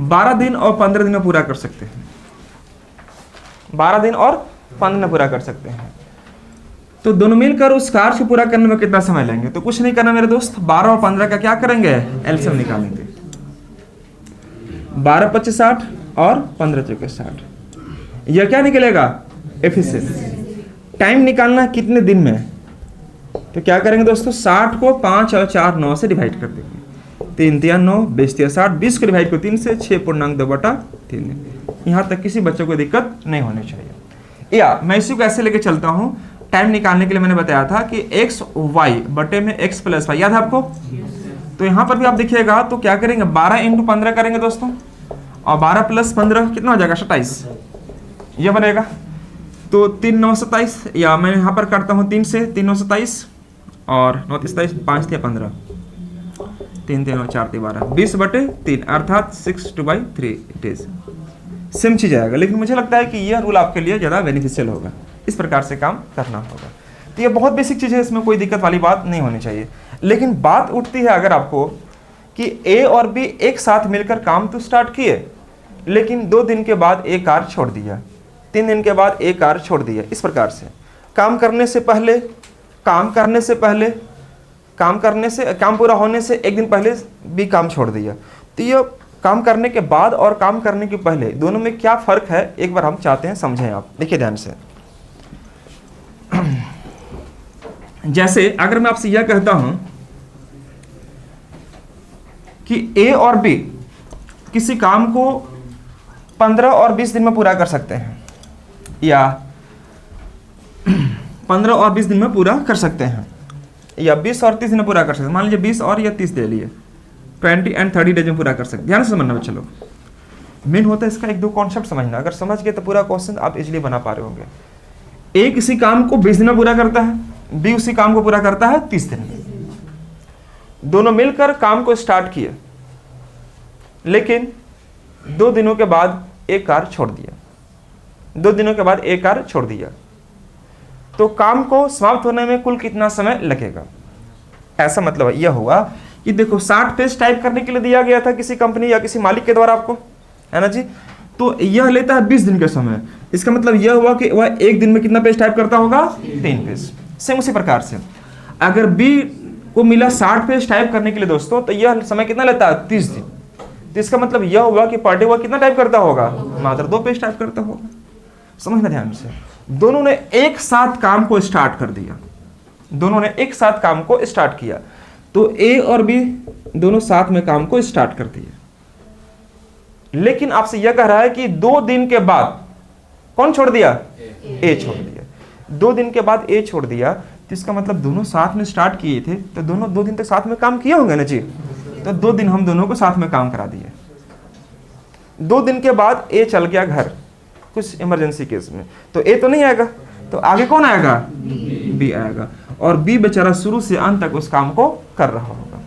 12 दिन और 15 दिन में पूरा कर सकते हैं। 12 दिन और 15 दिन में पूरा कर सकते हैं। तो दोनों मिलकर उस कार्य को पूरा करने में कितना समय लेंगे? तो कुछ नहीं करना मेरे दोस्त, 12 और 15 का क्या करेंगे? एलसीएम निकालेंगे। 12 25 60 और 15 चौके 60। यह क्या निकलेगा? एफिशिएंसी। टाइम निकालना कितने दिन में? तो क्या करेंगे दोस्तों, 60 को 5 और 4 9 से डिवाइड कर देंगे। 3 3 9, 20 3 60, 20 को डिवाइड को 3 से, 6.2/3। यहाँ तक किसी बच्चे को दिक्कत नहीं होनी चाहिए। या मैं इसी को ऐसे लेके चलता हूँ, टाइम निकालने के लिए मैंने बताया था कि x y बटे में x प्लस वाई, याद है आपको? तो यहाँ पर भी आप देखिएगा तो क्या करेंगे, 12 × 15 करेंगे दोस्तों, और 12 + 15 कितना हो जाएगा? 27, यह बनेगा। तो 3 9 27, या मैं यहाँ पर करता हूँ 3 से, 3 9 27 और 9 27, 5 3 15, 3 3 4 3 12, 20/3 अर्थात 62/3 इट इज। सेम चीज आएगा, लेकिन मुझे लगता है कि यह रूल आपके लिए ज़्यादा बेनिफिशियल होगा, इस प्रकार से काम करना होगा। तो ये बहुत बेसिक चीज़ है, इसमें कोई दिक्कत वाली बात नहीं होनी चाहिए। लेकिन बात उठती है अगर आपको कि ए और बी एक साथ मिलकर काम तो स्टार्ट किए, लेकिन 2 दिन के बाद एक कार्य छोड़ दिया, 3 दिन के बाद एक कार्य छोड़ दिया। इस प्रकार से काम पूरा होने से 1 दिन पहले भी काम छोड़ दिया। तो ये काम करने के बाद और काम करने के पहले दोनों में क्या फ़र्क है, एक बार हम चाहते हैं समझें। आप देखिए ध्यान से। जैसे अगर मैं आपसे यह कहता हूं कि ए और बी किसी काम को 15 और 20 दिन में पूरा कर सकते हैं, या 15 और 20 दिन में पूरा कर सकते हैं, या 20 और 30 दिन में पूरा कर सकते हैं। मान लीजिए 20 और या 30 ले लिए, 20 and 30 डेज में पूरा कर सकते हैं। ध्यान से समझना बच्चे लोग, मेन होता है इसका 1-2 कॉन्सेप्ट समझना। अगर समझ गए तो पूरा क्वेश्चन आप इजीली बना पा रहे होंगे। ए किसी काम को 20 दिन में पूरा करता है, बी उसी काम को पूरा करता है 30 दिन में। दोनों मिलकर काम को स्टार्ट किए, लेकिन 2 दिनों के बाद एक कार्य छोड़ दिया। 2 दिनों के बाद एक कार्य छोड़ दिया, तो काम को समाप्त होने में कुल कितना समय लगेगा? ऐसा मतलब यह हुआ कि देखो 60 पेज टाइप करने के लिए दिया गया था किसी कंपनी या किसी मालिक के द्वारा आपको, है ना जी। तो यह लेता है 20 दिन का समय। इसका मतलब यह हुआ कि वह 1 दिन में कितना पेज टाइप करता होगा? 3 पेज। सेम उसी प्रकार से अगर बी को मिला 60 पेज टाइप करने के लिए दोस्तों, तो यह समय कितना लेता है? 30 दिन। तो इसका मतलब यह हुआ कि पर डे वह कितना टाइप करता होगा? मात्र 2 पेज टाइप करता होगा। समझना ध्यान से। दोनों ने एक साथ काम को स्टार्ट कर दिया, दोनों ने एक साथ काम को स्टार्ट किया। तो ए और बी दोनों साथ में काम को स्टार्ट कर दिए, लेकिन आपसे यह कह रहा है कि 2 दिन के बाद कौन छोड़ दिया? ए छोड़ दिया। 2 दिन के बाद ए छोड़ दिया, तो इसका मतलब दोनों साथ में स्टार्ट किए थे, तो दोनों 2 दिन तक साथ में काम किए होंगे ना जी। तो 2 दिन हम दोनों को साथ में काम करा दिए। 2 दिन के बाद ए चल गया घर कुछ इमरजेंसी केस में, तो ए तो नहीं आएगा, तो आगे कौन आएगा? बी आएगा। और बी बेचारा शुरू से अंत तक उस काम को कर रहा होगा।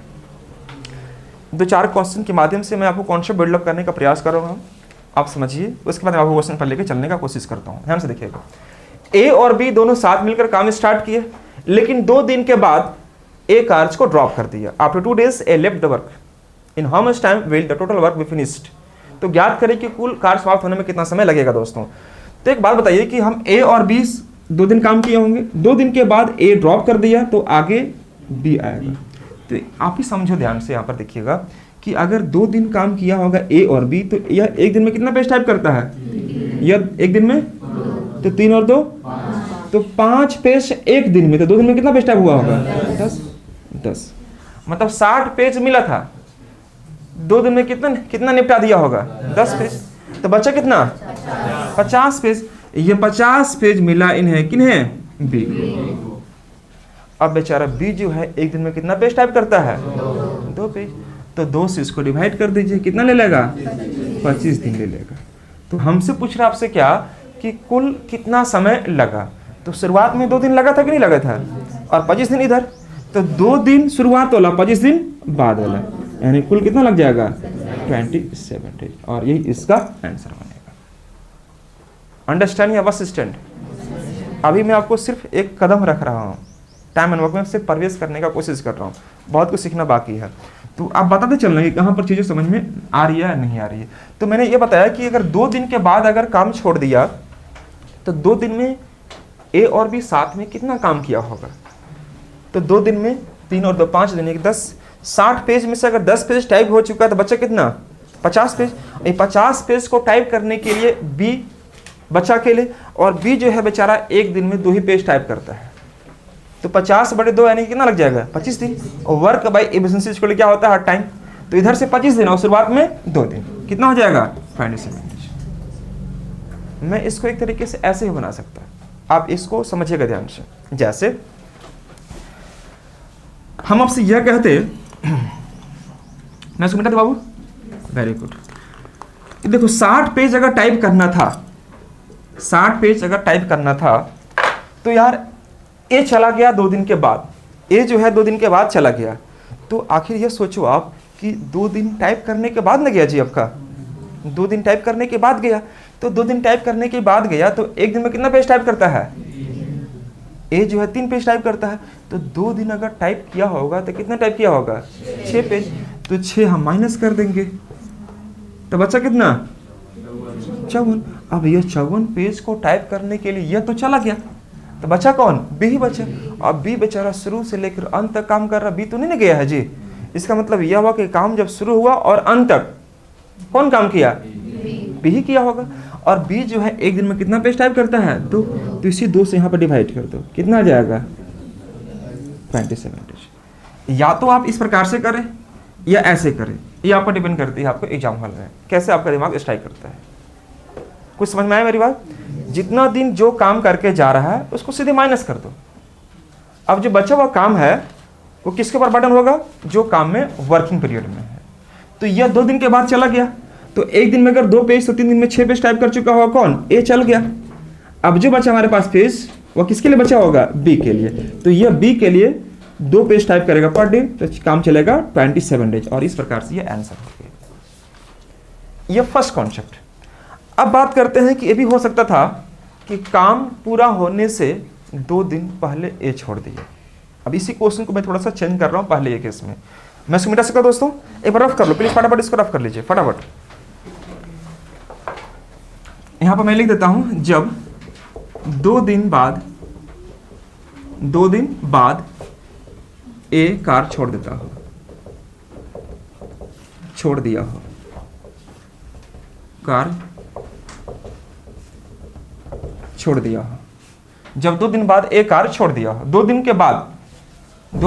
2-4 क्वेश्चन के माध्यम से मैं आपको कॉन्सेप्ट बिल्डअप करने का प्रयास कर रहा हूँ, आप समझिए। उसके बाद मैं आपको क्वेश्चन पर लेकर चलने का कोशिश करता हूँ। ध्यान से देखिएगा। ए और बी दोनों साथ मिलकर काम स्टार्ट किए, लेकिन 2 दिन के बाद ए कार्य को ड्रॉप कर दिया। After 2 days A left the work. In how much time will the total work be finished? तो ज्ञात करें कि कुल कार्य समाप्त होने में कितना समय लगेगा दोस्तों। तो एक बात बताइए कि हम ए और बी 2 दिन काम किए होंगे, 2 दिन के बाद ए ड्रॉप कर दिया, तो आगे बी आएगा। तो आप ही समझो ध्यान से, यहाँ पर देखिएगा कि अगर 2 दिन काम किया होगा ए और बी, तो यह 1 दिन में कितना पेज टाइप करता है? यह 1 दिन में, तो 3 और 2, तो 5 पेज 1 दिन में। तो 2 दिन में कितना पेज टाइप हुआ होगा? 10। मतलब 60 पेज मिला था, 2 दिन में कितना निपटा दिया होगा? 10 पेज। तो बचा कितना? 50 पेज। ये 50 पेज मिला इन्हें, किन्हें? बी। अब बेचारा बी जो है 1 दिन में कितना पेज टाइप करता है? 2 पेज, तो 2 से इसको डिवाइड कर दीजिए, कितना ले लेगा? 25 दिन ले लेगा। तो हमसे पूछ रहा आपसे क्या कि कुल कितना समय लगा। तो शुरुआत में 2 दिन लगा था कि नहीं लगा था, और 25 दिन इधर, तो 2 दिन शुरुआत वाला, 25 दिन बाद वाला, यानी कुल कितना लग जाएगा? 27 डेज। और यही इसका आंसर बनेगा। अंडरस्टैंड या बस स्टैंड? अभी मैं आपको सिर्फ एक कदम रख रहा हूँ, टाइम एंड वर्क में सिर्फ प्रवेश करने का कोशिश कर रहा हूँ, बहुत कुछ सीखना बाकी है। तो आप बताते चलना कि कहाँ पर चीज़ें समझ में आ रही है या नहीं आ रही है। तो मैंने ये बताया कि अगर 2 दिन के बाद अगर काम छोड़ दिया तो 2 दिन में ए और बी साथ में कितना काम किया होगा। तो 2 दिन में 3 और 2 5 दिन 1 10, 60 पेज में से अगर 10 पेज टाइप हो चुका है तो बच्चा कितना? 50 पेज। ये 50 पेज को टाइप करने के लिए बी बच्चा के लिए, और बी जो है बेचारा एक दिन में 2 ही पेज टाइप करता है। तो 50 बटे 2 यानी कितना लग जाएगा? 25 दिन। और वर्क बाई एफिशिएंसी इसको क्या होता है? हर टाइम। तो इधर से 25 दिन और शुरुआत में 2 दिन, कितना हो जाएगा? 27 दिन। मैं इसको एक तरीके से ऐसे ही बना सकता, आप इसको समझिएगा ध्यान से। जैसे हम आपसे यह कहते, मैं इसको मिटा दे बाबू, वेरी गुड। देखो 60 पेज अगर टाइप करना था, 60 पेज अगर टाइप करना था, तो यार ए चला गया 2 दिन के बाद, ए जो है 2 दिन के बाद चला गया। तो आखिर ये सोचो आप कि 2 दिन टाइप करने के बाद ना गया जी आपका, 2 दिन टाइप करने के बाद गया। तो 2 दिन टाइप करने के बाद गया तो एक दिन में कितना पेज टाइप करता है? ए जो है 3 पेज टाइप करता है। तो 2 दिन अगर टाइप किया होगा तो कितना टाइप किया होगा? 6 पेज। तो 6 हम माइनस कर देंगे, तो बच्चा कितना? 54। अब यह 54 पेज को टाइप करने के लिए यह तो चला गया, तो बचा कौन? बी ही बचा। अब बी बेचारा शुरू से लेकर अंत तक काम कर रहा, बी तो नहीं गया है जी। इसका मतलब यह हुआ कि काम जब शुरू हुआ और अंत तक कौन काम किया? बी ही किया होगा। और बी जो है एक दिन में कितना पेज टाइप करता है? तो इसी 2 से यहाँ पर डिवाइड कर दो, कितना आ जाएगा? 27 पेज। या तो आप इस प्रकार से करें या ऐसे करें, ये आप पर डिपेंड करती है आपको एग्जाम हॉल में कैसे आपका दिमाग स्ट्राइक करता है। कुछ समझ में आया मेरी बात? जितना दिन जो काम करके जा रहा है उसको सीधे माइनस कर दो। अब जो बचा हुआ काम है वो किसके ऊपर बर्डन होगा? जो काम में वर्किंग पीरियड में है। तो यह 2 दिन के बाद चला गया, तो एक दिन में अगर 2 पेज तो 3 दिन में 6 पेज टाइप कर चुका होगा कौन? ए चल गया। अब जो बचा हमारे पास पेज वो किसके लिए बचा होगा? बी के लिए। तो यह बी के लिए 2 पेज टाइप करेगा पर डे, तो काम चलेगा 27 डेज। और इस प्रकार से यह आंसर हो गया। यह फर्स्ट कॉन्सेप्ट। अब बात करते हैं कि ये भी हो सकता था कि काम पूरा होने से 2 दिन पहले ए छोड़ दिया। अब इसी क्वेश्चन को मैं थोड़ा सा चेंज कर रहा हूं पहले ये केस में। मैं इसको मिटा सकता दोस्तों? एक बार रफ कर लो प्लीज, फटाफट इसको रफ कर लीजिए फटाफट। यहां पर मैं लिख देता हूं, जब 2 दिन बाद ए कार छोड़ दिया हो, कार छोड़ दिया हो। जब 2 दिन बाद ए कार छोड़ दिया हो, 2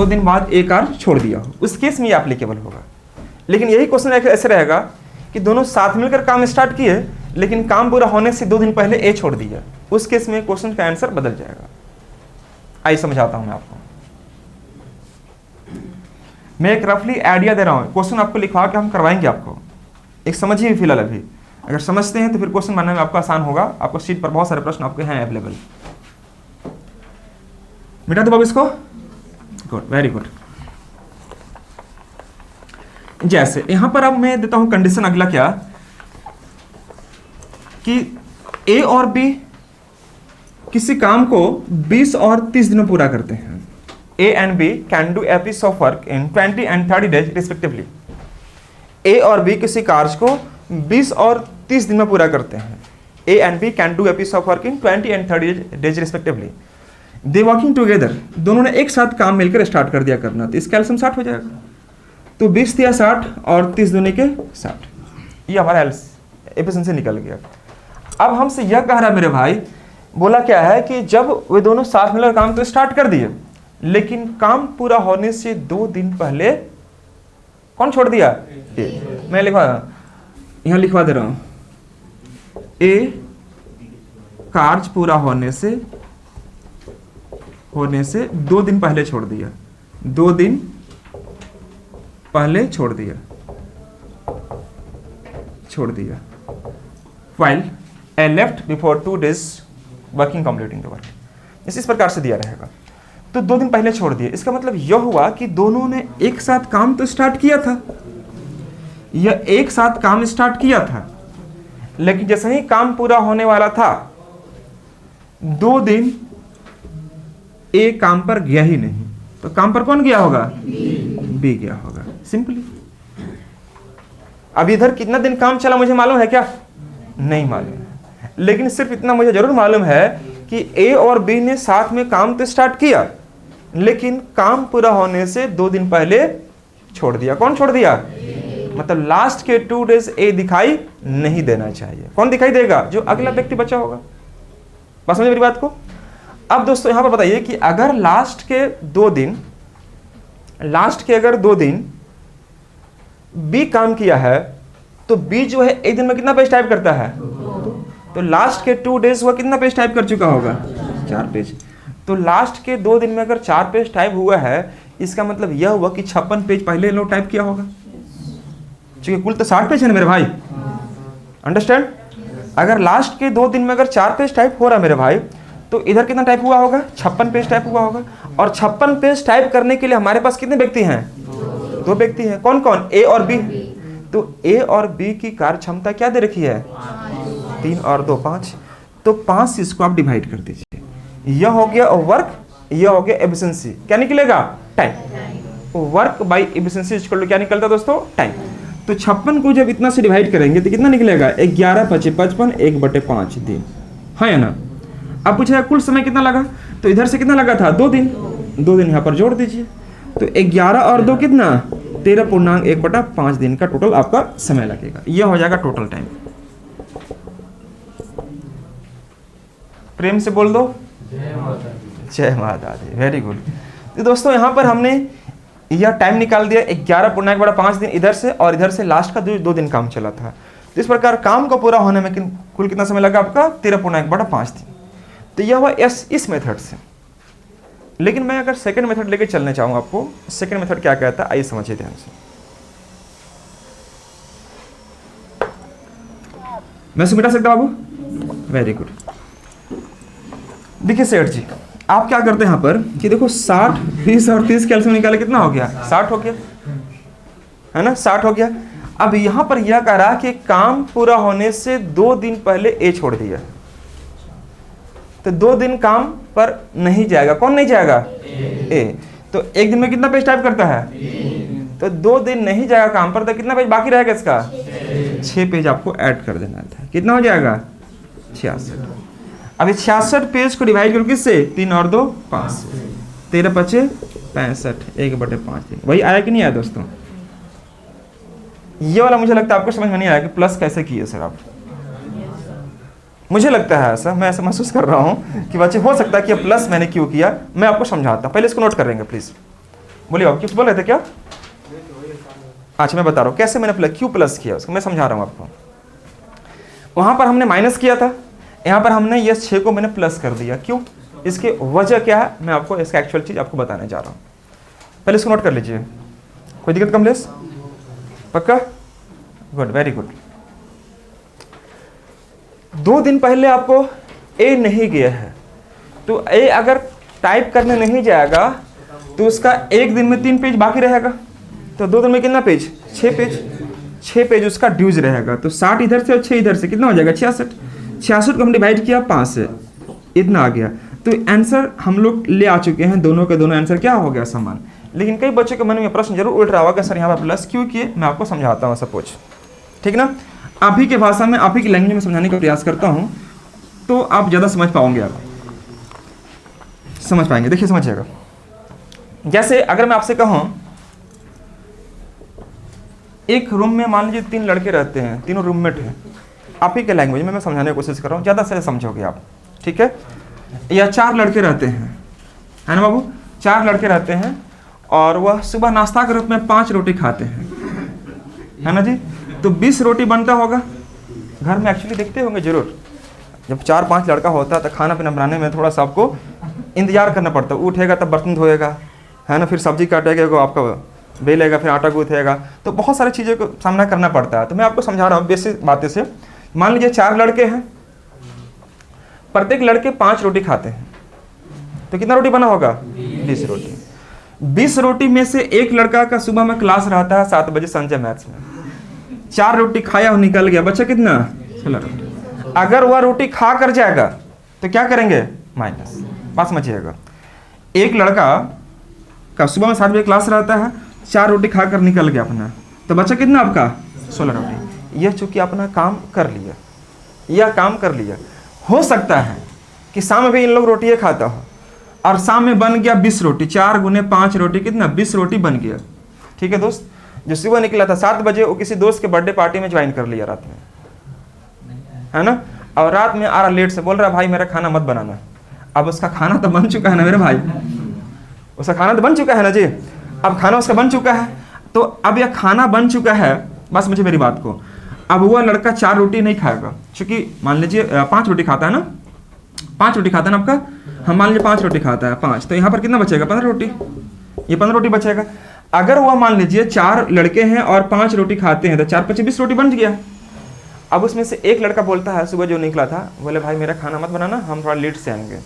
दिन बाद ए कार छोड़ दिया हो, उस केस में एप्लीकेबल होगा। लेकिन यही क्वेश्चन ऐसे रहेगा कि दोनों साथ मिलकर काम स्टार्ट किए लेकिन काम पूरा होने से 2 दिन पहले ए छोड़ दिया, उस केस में क्वेश्चन का आंसर बदल जाएगा। आइए समझाता हूं मैं आपको। मैं एक रफली आइडिया दे रहा हूं, क्वेश्चन आपको लिखवा के हम करवाएंगे आपको, एक समझिए फिलहाल। अभी अगर समझते हैं तो फिर क्वेश्चन बनाने में आपको आसान होगा। आपको शीट पर बहुत सारे प्रश्न आपके हैं अवेलेबल। मिटा दो बाबू इसको, गुड, वेरी गुड। जैसे यहां पर अब मैं देता हूं कंडीशन अगला क्या कि ए और बी किसी काम को 20 और 30 दिन में पूरा करते हैं। A and B can do a piece of work in 20 and 30 days respectively. A और बी किसी कार्य को 20 और 30 दिन में पूरा करते हैं। A and B can do a piece of work in 20 and 30 days respectively. They working together, दोनों ने एक साथ काम मिलकर स्टार्ट कर दिया करना, तो इसका एलसीएम 60 हो जाएगा। तो 20 दिया 60 और 30 दूनी के 60, ये हमारा एफिशिएंसी निकल गया। अब हमसे यह कह रहा है मेरे भाई, बोला क्या है कि जब वे दोनों साथ मिलकर काम तो स्टार्ट कर दिए लेकिन काम पूरा होने से 2 दिन पहले कौन छोड़ दिया? ए। मैं यहां लिखवा दे रहा हूं, ए कार्य पूरा होने से 2 दिन पहले छोड़ दिया, 2 दिन पहले छोड़ दिया while a left before 2 days working completing the work। इस प्रकार से दिया रहेगा। तो 2 दिन पहले छोड़ दिए, इसका मतलब यह हुआ कि दोनों ने एक साथ काम तो स्टार्ट किया था, यह एक साथ काम स्टार्ट किया था, लेकिन जैसे ही काम पूरा होने वाला था 2 दिन ए काम पर गया ही नहीं, तो काम पर कौन गया होगा? बी गया होगा, सिंपली। अब इधर कितना दिन काम चला मुझे मालूम है क्या? नहीं मालूम है, लेकिन सिर्फ इतना मुझे जरूर मालूम है कि ए और बी ने साथ में काम तो स्टार्ट किया, लेकिन काम पूरा होने से 2 दिन पहले छोड़ दिया। कौन छोड़ दिया? मतलब लास्ट के 2 डेज ए दिखाई नहीं देना चाहिए। कौन दिखाई देगा? जो अगला व्यक्ति बचा होगा। बस समझे मेरी बात को? अब दोस्तों यहां पर बताइए कि अगर लास्ट के 2 दिन बी काम किया है, तो बी जो है एक दिन में कितना पेज टाइप करता है? तो लास्ट के 2 डेज वह कितना पेज टाइप कर चुका होगा? 4 पेज। तो लास्ट के 2 दिन में अगर 4 पेज टाइप हुआ है, इसका मतलब यह हुआ कि 56 पेज पहले लोग टाइप किया होगा, क्योंकि कुल तो 60 पेज है ना मेरे भाई। अंडरस्टैंड? अगर लास्ट के 2 दिन में अगर 4 पेज टाइप हो रहा है मेरे भाई, तो इधर कितना टाइप हुआ होगा? 56 पेज टाइप हुआ होगा। और 56 पेज टाइप करने के लिए हमारे पास कितने व्यक्ति हैं? 2 व्यक्ति हैं। कौन कौन? ए और बी। तो ए और बी की कार्य क्षमता क्या दे रखी है? 3 और 2 5। तो 5 से इसको आप डिवाइड कर दीजिए। यह हो गया वर्क, यह हो गया एफिशिएंसी। क्या निकलेगा? Time. Work by efficiency equal to क्या निकलता है दोस्तों? टाइम। तो 56 को जब इतना से डिवाइड करेंगे तो कितना निकलेगा? 11 × 55 1/5 दिन, है ना? अब पूछा कुल समय कितना लगा, तो इधर से कितना लगा था? 2 दिन। 2 दिन यहाँ पर जोड़ दीजिए, तो 11 और 2 कितना? 13.1/5 दिन का टोटल आपका समय लगेगा। यह हो जाएगा टोटल टाइम। प्रेम से बोल दो जय माता दी। Very good. तो दोस्तों यहाँ पर हमने यह टाइम निकाल दिया 11.1/5 दिन इधर से, और इधर से लास्ट का 2 दिन काम चला था। तो इस प्रकार काम को पूरा होने में कुल कितना समय लगा आपका? 13.1/5 दिन। तो यह हुआ इस मेथड से। लेकिन मैं अगर सेकंड मेथड लेके चलने चाहूँ आपको, सेकंड मेथड क्या कहता है आइए समझिए ध्यान से। मैं इसको मिटा सकता बाबू? Very good. देखिए सेठ जी, आप क्या करते हैं यहाँ पर कि देखो 60, 20 और 30 कैल्सियम निकाले, कितना हो गया? 60 हो गया, है ना? 60 हो गया। अब यहाँ पर यह कह रहा कि काम पूरा होने से 2 दिन पहले ए छोड़ दिया, तो 2 दिन काम पर नहीं जाएगा। कौन नहीं जाएगा? ए। तो एक दिन में कितना पेज टाइप करता है? तो 2 दिन नहीं जाएगा काम पर, तो कितना पेज बाकी रहेगा इसका? 6 पेज आपको ऐड कर देना था। कितना हो जाएगा? 66। अभी 66 पेज को डिवाइड करो किससे? 3 और 2 5, 13 × 5 65 1/5 दिन। वही आया कि नहीं आया दोस्तों? ये वाला मुझे लगता है आपको समझ में नहीं आया कि प्लस कैसे किए सर आप। मुझे लगता है ऐसा, मैं ऐसा महसूस कर रहा हूँ कि बच्चे हो सकता है कि प्लस मैंने क्यों किया। मैं आपको समझाता हूँ, पहले इसको नोट कर लेंगे प्लीज। बोलिए आप कुछ बोल रहे थे क्या? अच्छा मैं बता रहा हूँ कैसे मैंने क्यों प्लस किया, उसको मैं समझा रहा हूँ आपको। वहां पर हमने माइनस किया था, यहाँ पर हमने ये 6 को मैंने प्लस कर दिया। क्यों? इसकी वजह क्या है मैं आपको इसका एक्चुअल चीज आपको बताने जा रहा हूँ। पहले इसको नोट कर लीजिए। कोई दिक्कत कमलेश? पक्का? Good, very good. 2 दिन पहले आपको ए नहीं गया है, तो ए अगर टाइप करने नहीं जाएगा तो उसका एक दिन में 3 पेज बाकी रहेगा। तो 2 दिन में कितना पेज? 6 पेज। 6 पेज उसका ड्यूज रहेगा। तो 60 इधर से और 6 इधर से कितना हो जाएगा? 66। 66 को हम डिवाइड किया 5 से, इतना आ गया। तो आंसर हम लोग ले आ चुके हैं, दोनों के दोनों आंसर क्या हो गया? समान। लेकिन कई बच्चों के मन में प्रश्न जरूर उठ रहा होगा सर यहाँ पर प्लस क्यों किए? मैं आपको समझाता हूँ सपोज, ठीक ना? आप ही के भाषा में, आप ही की लैंग्वेज में समझाने का प्रयास करता हूँ, तो आप ज़्यादा समझ पाओगे, आप समझ पाएंगे। देखिए समझिएगा, जैसे अगर मैं आपसे कहूँ एक रूम में मान लीजिए 3 लड़के रहते हैं, तीनों रूममेट हैं। आप ही के लैंग्वेज में मैं समझाने की कोशिश कर रहा हूँ, ज़्यादा से समझोगे आप, ठीक है? या 4 लड़के रहते हैं, है ना बाबू? 4 लड़के रहते हैं और वह सुबह नाश्ता के रूप में 5 रोटी खाते हैं, है ना जी? तो 20 रोटी बनता होगा घर में। एक्चुअली देखते होंगे जरूर, जब 4-5 लड़का होता है तो खाना पीना बनाने में थोड़ा सा आपको इंतजार करना पड़ता है। उठेगा तब बर्तन धोएगा, है ना? फिर सब्जी काटेगा, आपका बेलेगा, फिर आटा गूँथेगा, तो बहुत सारी चीज़ों को सामना करना पड़ता है। तो मैं आपको समझा रहा हूँ बेसिक बातें से। मान लीजिए 4 लड़के हैं, प्रत्येक लड़के 5 रोटी खाते हैं, तो कितना रोटी बना होगा? 20 रोटी। 20 रोटी में से एक लड़का का सुबह में क्लास रहता है 7 बजे संजय मैथ्स में, 4 रोटी खाया और निकल गया, बच्चा कितना? 16 रोटी। अगर वह रोटी खा कर जाएगा तो क्या करेंगे? माइनस। बात समझिएगा, एक लड़का का सुबह में 7 बजे क्लास रहता है, 4 रोटी खाकर निकल गया अपना, तो बच्चा कितना आपका? 16 रोटी। यह चूंकि अपना काम कर लिया, यह काम कर लिया, हो सकता है कि शाम में भी इन लोग रोटियाँ खाता हो और शाम में बन गया 20 रोटी, 4 गुने 5 रोटी कितना? 20 रोटी बन गया। ठीक है दोस्त, जो सुबह निकला था 7 बजे वो किसी दोस्त के बर्थडे पार्टी में ज्वाइन कर लिया रात में, है ना, और रात में आ रहा लेट से, बोल रहा भाई मेरा खाना मत बनाना। अब उसका खाना तो बन चुका है ना मेरे भाई, उसका खाना तो बन चुका है ना जी, अब खाना उसका बन चुका है, तो अब यह खाना बन चुका है, बस मुझे मेरी बात को, अब वह लड़का 4 रोटी नहीं खाएगा, क्योंकि मान लीजिए 5 रोटी खाता है ना, 5 रोटी खाता है ना आपका, हम मान लीजिए 5 रोटी खाता है, 5, तो यहाँ पर कितना बचेगा? 15 रोटी, ये 15 रोटी बचेगा। अगर वह मान लीजिए 4 लड़के हैं और 5 रोटी खाते हैं, तो 4 5 20 रोटी बन गया। अब उसमें से एक लड़का बोलता है, सुबह जो निकला था, बोले भाई मेरा खाना मत बनाना, हम थोड़ा लेट से आएंगे।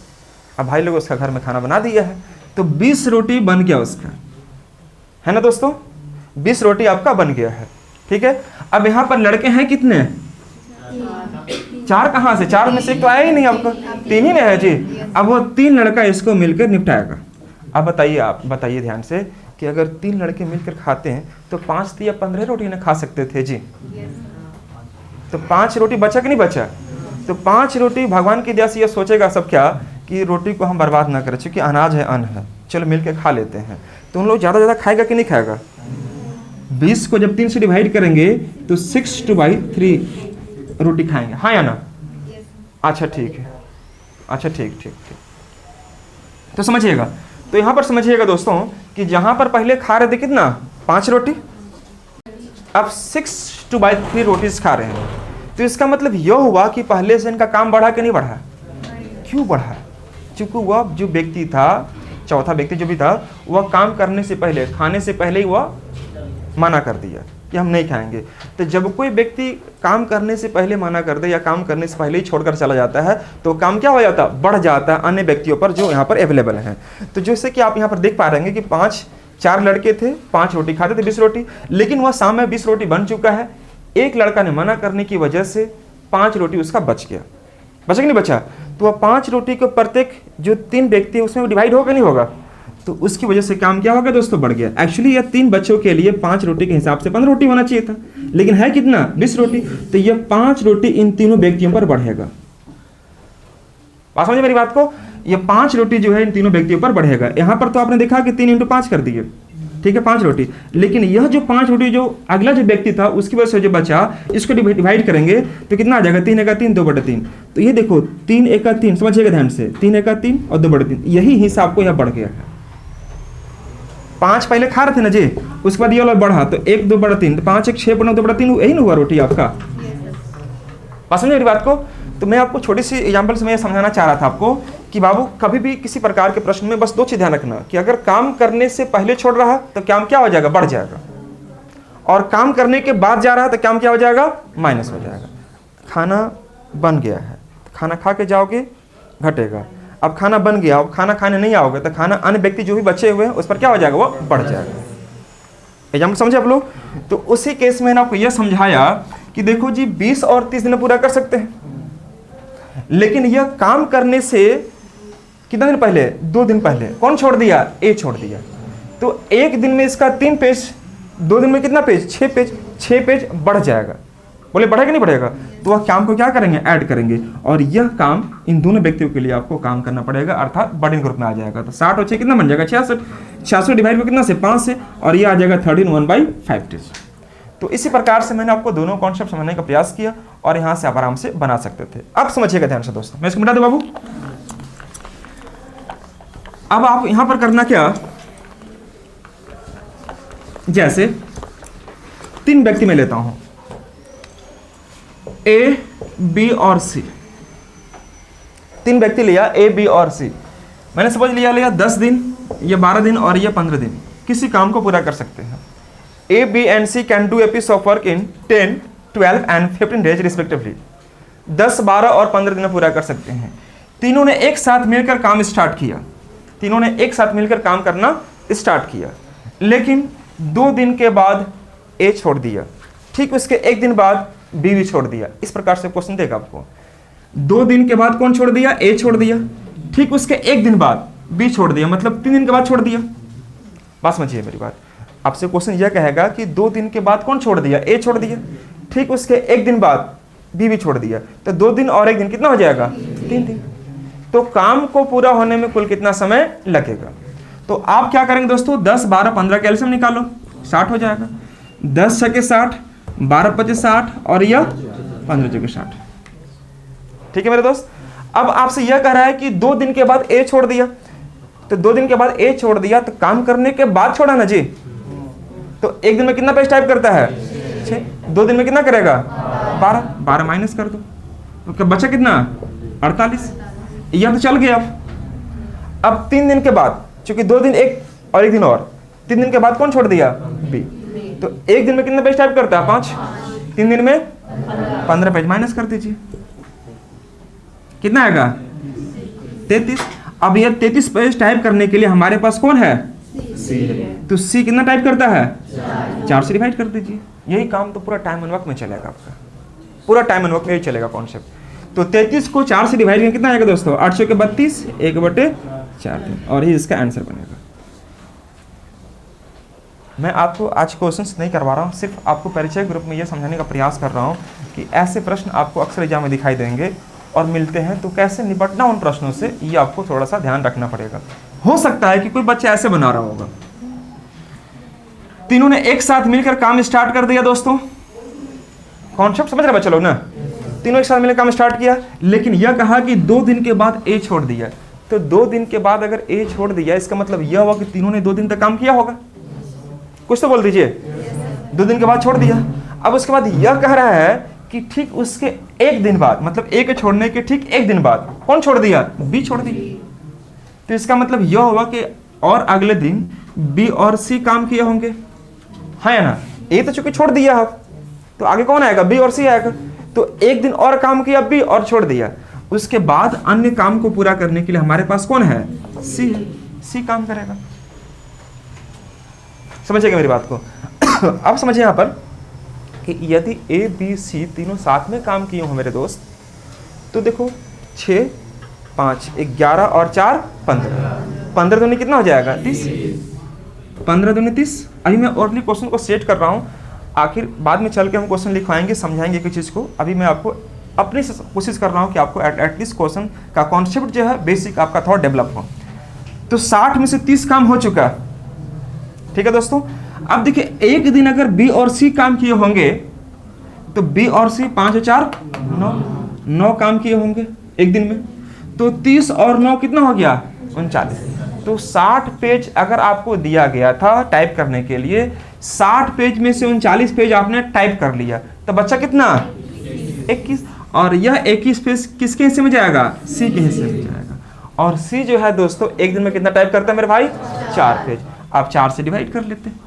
अब भाई लोग उसका घर में खाना बना दिया है, तो 20 रोटी बन गया उसका, है ना दोस्तों, 20 रोटी आपका बन गया है। ठीक है, अब यहाँ पर लड़के हैं कितने? 4 कहाँ से? 4 में से एक तो आया ही नहीं आपका, 3 ही नहीं है जी। अब वो 3 लड़का इसको मिलकर निपटाएगा। अब बताइए, आप बताइए ध्यान से कि अगर 3 लड़के मिलकर खाते हैं तो 5 या 15 रोटी ना खा सकते थे जी, तो 5 रोटी बचा कि नहीं बचा? तो 5 रोटी भगवान की दया से ये सोचेगा सब क्या कि रोटी को हम बर्बाद ना करें, क्योंकि अनाज है, अन्न है, चलो मिलकर खा लेते हैं। तो उन लोग ज़्यादा खाएगा कि नहीं खाएगा? 20 को जब 3 से डिवाइड करेंगे तो 6/3 रोटी खाएंगे, हाँ या ना? अच्छा ठीक है, अच्छा ठीक ठीक ठीक, तो समझिएगा। तो यहाँ पर समझिएगा दोस्तों कि जहाँ पर पहले खा रहे थे कितना? 5 रोटी, अब 6/3 रोटीज खा रहे हैं। तो इसका मतलब यह हुआ कि पहले से इनका काम बढ़ा कि नहीं बढ़ा? क्यों बढ़ा? क्योंकि वह जो व्यक्ति था, चौथा व्यक्ति जो भी था, वह काम करने से पहले, खाने से पहले ही वह मना कर दिया कि हम नहीं खाएंगे। तो जब कोई व्यक्ति काम करने से पहले मना कर दे या काम करने से पहले ही छोड़कर चला जाता है, तो काम क्या हो जाता है? बढ़ जाता है अन्य व्यक्तियों पर जो यहाँ पर अवेलेबल हैं। तो जैसे कि आप यहाँ पर देख पा रहे हैं कि 4 लड़के थे, 5 रोटी खाते थे, 20 रोटी, लेकिन वह शाम में 20 रोटी बन चुका है। एक लड़का ने मना करने की वजह से 5 रोटी उसका बच गया, बचा कि नहीं बचा? तो वह 5 रोटी को प्रत्येक जो 3 व्यक्ति है उसमें डिवाइड होगा नहीं होगा, तो उसकी वजह से काम क्या होगा दोस्तों? बढ़ गया। एक्चुअली यह 3 बच्चों के लिए 5 रोटी के हिसाब से 15 रोटी होना चाहिए था, लेकिन है कितना? 20 रोटी। तो यह 5 रोटी इन तीनों व्यक्तियों पर बढ़ेगा। बात समझे मेरी बात को? यह 5 रोटी जो है इन तीनों व्यक्तियों पर बढ़ेगा। यहाँ पर तो आपने देखा कि 3 × 5 कर दिए, ठीक है, 5 रोटी, लेकिन यह जो 5 रोटी जो अगला जो व्यक्ति था उसकी वजह से जो बचा, इसको डिवाइड करेंगे तो कितना आ जाएगा? 3 × 3 2/3। तो ये देखो 3 × 3, समझिएगा ध्यान से, 3 × 3 और 2/3, यही हिसाब को यह बढ़ गया है। 5 पहले खा रहे थे ना जी, उसके बाद ये वाला बढ़ा, तो 1 2/3, तो 5 1 6 2/3, यही ना हुआ रोटी आपका। बात समझे मेरी बात को? तो मैं आपको छोटी सी एग्जाम्पल से मैं समझाना चाह रहा था आपको कि बाबू कभी भी किसी प्रकार के प्रश्न में बस 2 चीज़ ध्यान रखना कि अगर काम करने से पहले छोड़ रहा तो काम क्या हो जाएगा? बढ़ जाएगा, और काम करने के बाद जा रहा है तो काम क्या हो जाएगा? माइनस हो जाएगा। खाना बन गया है, खाना खा के जाओगे, घटेगा। अब खाना बन गया, अब खाना खाने नहीं आओगे तो खाना अन्य व्यक्ति जो भी बचे हुए हैं उस पर क्या हो जाएगा? वो बढ़ जाएगा। एग्जाम्पल समझे आप लोग? तो उसी केस में मैंने आपको यह समझाया कि देखो जी 20 और 30 दिन पूरा कर सकते हैं, लेकिन यह काम करने से कितने दिन पहले? 2 दिन पहले कौन छोड़ दिया? ए छोड़ दिया। तो 1 दिन में इसका 3 पेज, 2 दिन में कितना पेज? 6 पेज, 6 पेज बढ़ जाएगा। बोले बढ़ेगा नहीं बढ़ेगा? तो वह काम को क्या करेंगे? ऐड करेंगे, और यह काम इन दोनों व्यक्तियों के लिए आपको काम करना पड़ेगा, अर्थात बड़े ग्रुप में आ जाएगा। तो 60 और 6 कितना बन जाएगा? 66। 66 डिवाइड में कितना से? 5 से, और ये आ जाएगा 13 1/5 डेज। तो इसी प्रकार से मैंने आपको दोनों कॉन्सेप्ट समझने का प्रयास किया और यहाँ से आप आराम से बना सकते थे। अब समझिएगा ध्यान से दोस्तों, मैं इसको मिटा दूं बाबू। अब आप यहाँ पर करना क्या, जैसे 3 व्यक्ति मैं लेता हूं, ए बी और सी। 3 व्यक्ति लिया, ए बी और सी। मैंने समझ लिया 10 दिन, ये 12 दिन और ये 15 दिन। किसी काम को पूरा कर सकते हैं। A, B and C can do a piece of work in 10, 12 and 15 days respectively. 10, 12 और 15 दिन में पूरा कर सकते हैं। तीनों ने एक साथ मिलकर काम स्टार्ट किया, तीनों ने एक साथ मिलकर काम करना स्टार्ट किया, लेकिन 2 दिन के बाद ए छोड़ दिया, ठीक उसके 1 दिन बाद बी भी छोड़ दिया। इस प्रकार से क्वेश्चन देगा आपको। 2 दिन के बाद कौन छोड़ दिया? ए छोड़ दिया, ठीक उसके 1 दिन बाद बी छोड़ दिया, मतलब 3 दिन के बाद छोड़ दिया। बात समझिए मेरी बात। आपसे क्वेश्चन यह कहेगा कि 2 दिन के बाद कौन छोड़ दिया? ए छोड़ दिया, ठीक उसके 1 दिन बाद बी भी छोड़ दिया, तो 2 दिन और 1 दिन कितना हो जाएगा? 3 दिन। तो काम को पूरा होने में कुल कितना समय लगेगा? तो आप क्या करेंगे दोस्तों? 10, 12, 15 का एलसीएम निकालो, 60 हो जाएगा। 10 छके 60, 12 पचे 60 और यह 15 जगह 60। ठीक है मेरे दोस्त। अब आपसे यह कह रहा है कि 2 दिन के बाद ए छोड़ दिया, तो 2 दिन के बाद ए छोड़ दिया तो काम करने के बाद छोड़ा ना जी, तो 1 दिन में कितना पेज टाइप करता है? 6। 2 दिन में कितना करेगा? 12। 12 माइनस कर दो तो क्या बचा कितना? 48। यह तो चल गया। अब 3 दिन के बाद, चूंकि 2 दिन एक और 1 दिन और, 3 दिन के बाद कौन छोड़ दिया? बी। तो 1 दिन में कितना पेज टाइप करता है? 5। 3 दिन में 15 पेज माइनस कर दीजिए, कितना आएगा? 33। अब यह 33 पेज टाइप करने के लिए हमारे पास कौन है? सी है। तो सी कितना टाइप करता है? 4 से डिवाइड कर दीजिए। यही काम तो पूरा टाइम एंड वर्क में चलेगा आपका, पूरा टाइम एंड वर्क में यही चलेगा कॉन्सेप्ट। तो 33 को 4 से डिवाइड करके कितना आएगा दोस्तों? 8 के 32, 1/4 दिन, और ही इसका आंसर बनेगा। मैं आपको आज क्वेश्चंस नहीं करवा रहा हूँ, सिर्फ आपको परिचय ग्रुप में ये समझाने का प्रयास कर रहा हूँ कि ऐसे प्रश्न आपको अक्सर एग्जाम में दिखाई देंगे और मिलते हैं, तो कैसे निपटना उन प्रश्नों से, ये आपको थोड़ा सा ध्यान रखना पड़ेगा। हो सकता है कि कोई बच्चा ऐसे बना रहा होगा, तीनों ने एक साथ मिलकर काम स्टार्ट कर दिया। दोस्तों कॉन्सेप्ट समझ रहे बच्चे लोग ना? तीनों एक साथ मिलकर काम स्टार्ट किया, लेकिन यह कहा कि 2 दिन के बाद ए छोड़ दिया। तो 2 दिन के बाद अगर ए छोड़ दिया, इसका मतलब यह हुआ कि तीनों ने 2 दिन तक काम किया होगा। कुछ तो बोल दीजिए। 2 दिन के बाद छोड़ दिया। अब उसके बाद यह कह रहा है कि ठीक उसके 1 दिन बाद, मतलब ए के छोड़ने के ठीक 1 दिन बाद कौन छोड़ दिया? बी छोड़ दिया। तो इसका मतलब यह हुआ कि और अगले दिन बी और सी काम किए होंगे, है ना? ए तो चूंकि छोड़ दिया है, तो आगे कौन आएगा? बी और सी आएगा। तो 1 दिन और काम किया बी और छोड़ दिया। उसके बाद अन्य काम को पूरा करने के लिए हमारे पास कौन है? सी है। सी काम करेगा। समझिएगा मेरी बात को। अब समझिए यहाँ पर कि यदि ए बी सी तीनों साथ में काम किए हों मेरे दोस्त, तो देखो 6, 5, 11 और 4 15, 15 दूनी कितना हो जाएगा? 30। 15 दूनी 30। अभी मैं ओरली क्वेश्चन को सेट कर रहा हूँ, आखिर बाद में चल के हम क्वेश्चन लिखवाएंगे, समझाएंगे किसी चीज़ को। अभी मैं आपको अपनी से कोशिश कर रहा हूँ कि आपको एटलीस्ट क्वेश्चन का कॉन्सेप्ट जो है बेसिक आपका थोड़ा डेवलप हो। तो 60 में से 30 काम हो चुका, ठीक है दोस्तों। अब देखिए 1 दिन अगर बी और सी काम किए होंगे, तो बी और सी 5 और 4 9 काम किए होंगे 1 दिन में, तो 30 और 9 कितना हो गया? 39। तो 60 पेज अगर आपको दिया गया था टाइप करने के लिए, 60 पेज में से 39 पेज आपने टाइप कर लिया, तो बच्चा कितना? 21। और यह 21 पेज किसके हिस्से में जाएगा? सी के हिस्से में जाएगा। और सी जो है दोस्तों 1 दिन में कितना टाइप करता है मेरे भाई? 4 पेज। आप 4 से डिवाइड कर लेते हैं।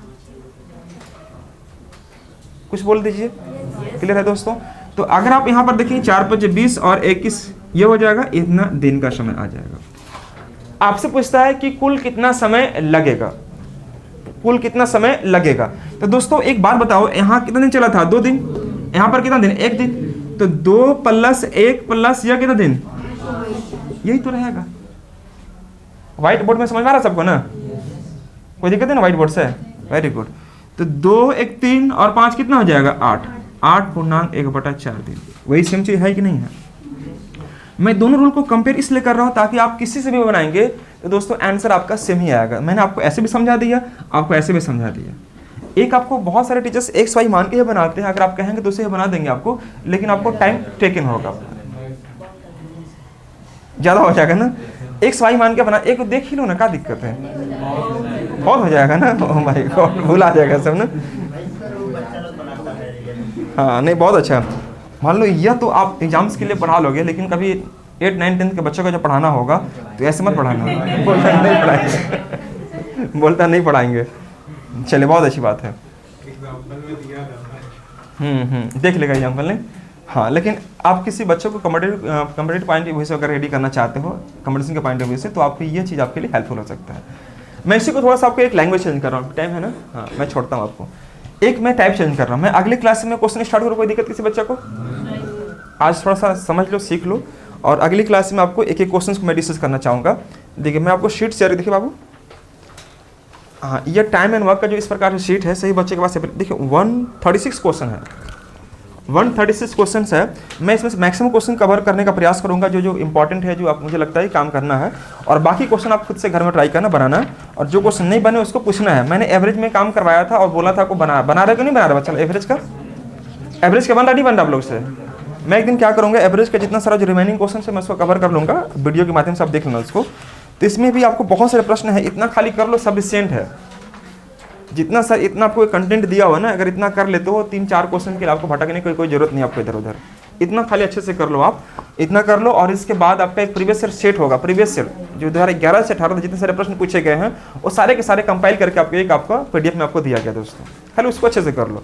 कुछ बोल दीजिए। क्लियर है दोस्तों? तो अगर आप यहाँ पर देखिए 4 5 20 और 21, ये हो जाएगा, इतना दिन का समय आ जाएगा। आपसे पूछता है कि कुल कितना समय लगेगा, कुल कितना समय लगेगा। तो दोस्तों एक बात बताओ, यहाँ कितना दिन चला था? 2 दिन। यहाँ पर कितना दिन? 1 दिन। तो 2 + 1 + यह कितना दिन? यही तो रहेगा। व्हाइट बोर्ड में समझ में आ रहा सबको ना? कोई दिक्कत है ना व्हाइट बोर्ड से? Very good. तो 2 1 3 और 5 कितना हो जाएगा? 8। 8 पूर्णांक 1/4 दिन। वही सेम चीज है कि नहीं है? मैं दोनों रूल को कंपेयर इसलिए कर रहा हूं ताकि आप किसी से भी बनाएंगे तो दोस्तों आंसर आपका सेम ही आएगा। मैंने आपको ऐसे भी समझा दिया, आपको ऐसे भी समझा दिया। एक आपको बहुत सारे टीचर्स एक्स वाई मान के ही बनाते हैं, अगर आप कहेंगे तो उसे बना देंगे आपको, लेकिन आपको टाइम टेकन होगा, ज़्यादा हो जाएगा ना। एक्स वाई मान के बना, एक देख ही लो ना, क्या दिक्कत है? बहुत हो जाएगा ना। ओह माय गॉड, भूल आ जाएगा सब ना। हाँ नहीं, बहुत अच्छा। मान लो यह तो आप एग्जाम्स के लिए पढ़ा लोगे, लेकिन कभी 8 9 10 के बच्चों को जब पढ़ाना होगा तो ऐसे मत पढ़ाना। बोलता नहीं पढ़ाएंगे, बोलता नहीं पढ़ाएंगे। चलिए बहुत अच्छी बात है। देख लेगा एग्जाम्पल ने। हाँ, लेकिन आप किसी बच्चों को कम्पिटेटिव पॉइंट ऑफ व्यू से अगर रेडी करना चाहते हो, कंपटीशन के पॉइंट ऑफ व्यू से, तो आपको ये चीज़ आपके लिए हेल्पफुल हो सकता है। मैं इसी को थोड़ा सा आपको एक लैंग्वेज चेंज कर रहा हूँ, टाइम है ना? हाँ, मैं छोड़ता हूँ आपको। एक मैं टाइप चेंज कर रहा हूँ। मैं अगले क्लास में क्वेश्चन स्टार्ट करूँ, कोई दिक्कत किसी बच्चे को? आज थोड़ा सा समझ लो, सीख लो, और अगली क्लास में आपको एक एक क्वेश्चन को मैं डिस्कस करना चाहूँगा। देखिए मैं आपको शीट शेयर, देखिए बाबू, हाँ, ये टाइम एंड वर्क का जो इस प्रकार से शीट है, सही बच्चे के पास देखिए 136 क्वेश्चन है, 136 क्वेश्चन है। मैं इसमें से मैक्सिमम क्वेश्चन कवर करने का प्रयास करूंगा, जो इंपॉर्टेंट है, जो आप मुझे लगता है काम करना है, और बाकी क्वेश्चन आप खुद से घर में ट्राई करना, बनाना, और जो क्वेश्चन नहीं बने उसको पूछना है। मैंने एवरेज में काम करवाया था और बोला था आपको बना रहे को नहीं बना रहे बच्चा, एवरेज का बन रहा नहीं बन रहा आप लोग से। मैं एक दिन क्या करूँगा, एवरेज का जितना सारा जो रिमेनिंग क्वेश्चन है मैं उसको कवर कर लूँगा, वीडियो के माध्यम से आप देख लेना उसको। तो इसमें भी आपको बहुत सारे प्रश्न है, इतना खाली कर लो सफिशिएंट है। जितना सर इतना आपको कंटेंट दिया हुआ ना, अगर इतना कर लेते हो 3-4 क्वेश्चन के लिए आपको भटकने की कोई जरूरत नहीं आपको इधर उधर। इतना खाली अच्छे से कर लो, आप इतना कर लो, और इसके बाद आपका एक प्रीवियस ईयर सेट होगा। प्रीवियस ईयर जो 2011 से 18 जितने सारे प्रश्न पूछे गए हैं वो सारे के सारे कंपाइल करके आपको एक आपका PDF में आपको दिया गया दोस्तों। खाली उसको अच्छे से कर लो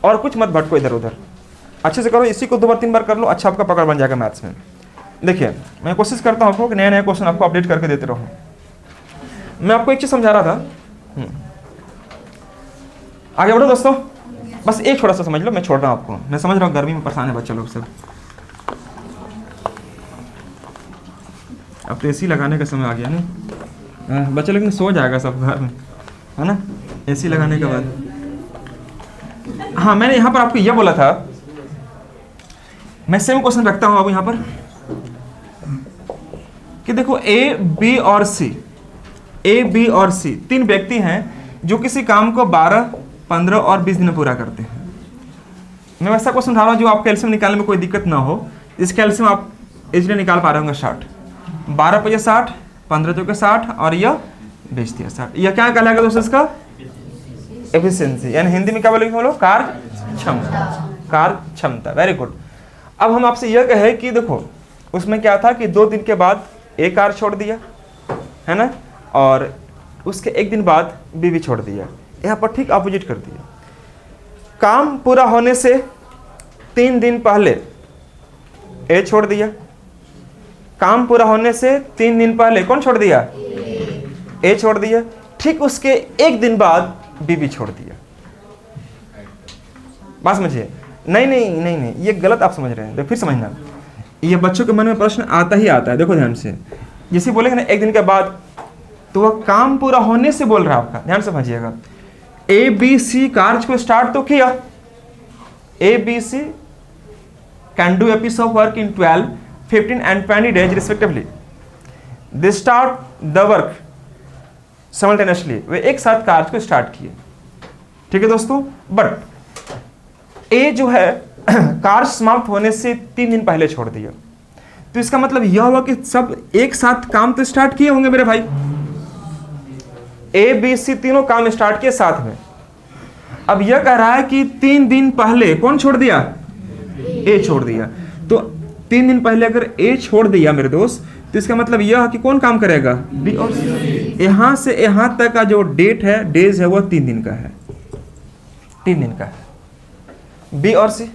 और कुछ मत भटको इधर उधर, अच्छे से करो। इसी को 2 बार 3 बार कर लो, अच्छा आपका पकड़ बन जाएगा मैथ्स में। देखिए मैं कोशिश करता हूँ आपको कि नया नया क्वेश्चन आपको अपडेट करके देते रहूँ। मैं आपको एक चीज़ समझा रहा था, आगे बढ़ो दोस्तों, बस एक छोटा सा समझ लो, मैं छोड़ रहा हूँ आपको, मैं समझ रहा हूँ गर्मी में परेशान है बच्चे लोग सब। अब तो AC लगाने का समय आ गया नहीं, बच्चे लोग सो जाएगा सब घर में, है ना, AC लगाने के बाद। हाँ, मैंने यहाँ पर आपको यह बोला था, मैं सेम क्वेश्चन रखता हूँ अब यहाँ पर कि देखो A, B और C 3 व्यक्ति हैं जो किसी काम को 12, 15 और 20 दिन में पूरा करते हैं। मैं वैसा क्वेश्चन उठा रहा हूँ जो आप कैल्शियम निकालने में कोई दिक्कत ना हो। इस कैल्शियम आप इजीली निकाल पा रहे होंगे 60, 12 पे 60, 15 चौके 60 और यह 20 दिया 60। यह क्या कहलाएगा दोस्तों? इसका एफिशिएंसी, यानी हिंदी में क्या बोलेंगे हम लोग? कार्य क्षमता। Very good. अब हम आपसे यह कहे कि देखो उसमें क्या था कि 2 दिन के बाद A कार्य छोड़ दिया, है ना, और उसके 1 दिन बाद B भी छोड़ दिया। यहाँ पर ठीक अपोजिट कर दिया। काम पूरा होने से 3 दिन पहले A छोड़ दिया, काम पूरा होने से 3 दिन पहले कौन छोड़ दिया? A छोड़ दिया। ठीक उसके 1 दिन बाद B भी छोड़ दिया। बात समझिए? नहीं, ये गलत आप समझ रहे हैं। देखो फिर समझना, ये बच्चों के मन में प्रश्न आता ही आता है। देखो ध्यान से, जैसे बोलेंगे ना 1 दिन के बाद, तो वह काम पूरा होने से बोल रहा है आपका। ध्यान से समझिएगा, ABC कार्य को स्टार्ट तो किया, ABC can do a piece of work in 12, 15 and 20 days respectively. They start the work simultaneously. वे एक साथ कार्य को स्टार्ट किए, ठीक है दोस्तों। बट A जो है कार्य समाप्त होने से 3 दिन पहले छोड़ दिया, तो इसका मतलब यह हुआ कि सब एक साथ काम तो स्टार्ट किए होंगे मेरे भाई। ABC तीनों काम स्टार्ट किए साथ में। अब यह कह रहा है कि 3 दिन पहले कौन छोड़ दिया? A छोड़ दिया। तो 3 दिन पहले अगर A छोड़ दिया मेरे दोस्त, तो इसका मतलब यह है कि कौन काम करेगा? B और C। यहां से यहां तक का जो डेट है, डेज है, वह 3 दिन का है, 3 दिन का है। B और C,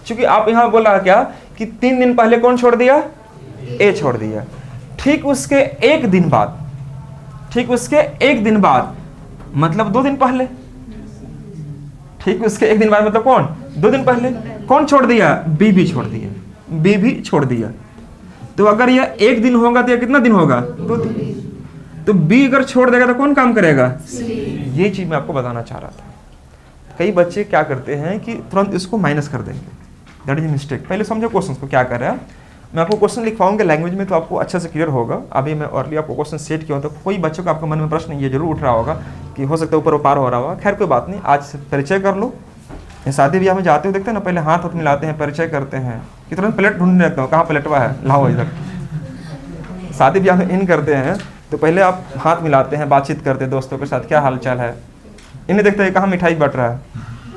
क्योंकि आप यहां बोला क्या कि 3 दिन पहले कौन छोड़ दिया? A छोड़ दिया। ठीक उसके 1 दिन बाद, ठीक उसके 1 दिन बाद मतलब 2 दिन पहले, ठीक उसके 1 दिन बाद मतलब कौन? 2 दिन पहले कौन छोड़ दिया? B भी छोड़ दिया, B भी छोड़ दिया। तो अगर यह 1 दिन होगा तो यह कितना दिन होगा? 2 दिन। तो B अगर छोड़ देगा तो कौन काम करेगा? ये चीज मैं आपको बताना चाह रहा था। कई बच्चे क्या करते हैं कि तुरंत इसको माइनस कर देंगे, दैट इज मिस्टेक। पहले समझो क्वेश्चन को क्या कर रहा है। मैं आपको क्वेश्चन लिखवाऊंगा लैंग्वेज में, तो आपको अच्छे से क्लियर होगा। अभी मैं अर्ली आपको क्वेश्चन सेट किया, तो कोई बच्चों का आपके मन में प्रश्न ये जरूर उठ रहा होगा कि हो सकता है ऊपर पार हो रहा होगा। खैर कोई बात नहीं, आज से परिचय कर लो। शादी ब्याह में जाते हो देखते हैं ना, पहले हाथ मिलाते हैं, परिचय करते हैं, कि तुरंत प्लेट ढूंढने लगता हूँ, कहाँ प्लेटवा है, लाओ इधर। शादी ब्याह में इन करते हैं तो पहले आप हाथ मिलाते हैं, बातचीत करते हैं दोस्तों के साथ, क्या हाल चाल है। इन्हें देखते हैं कहाँ मिठाई बट रहा है,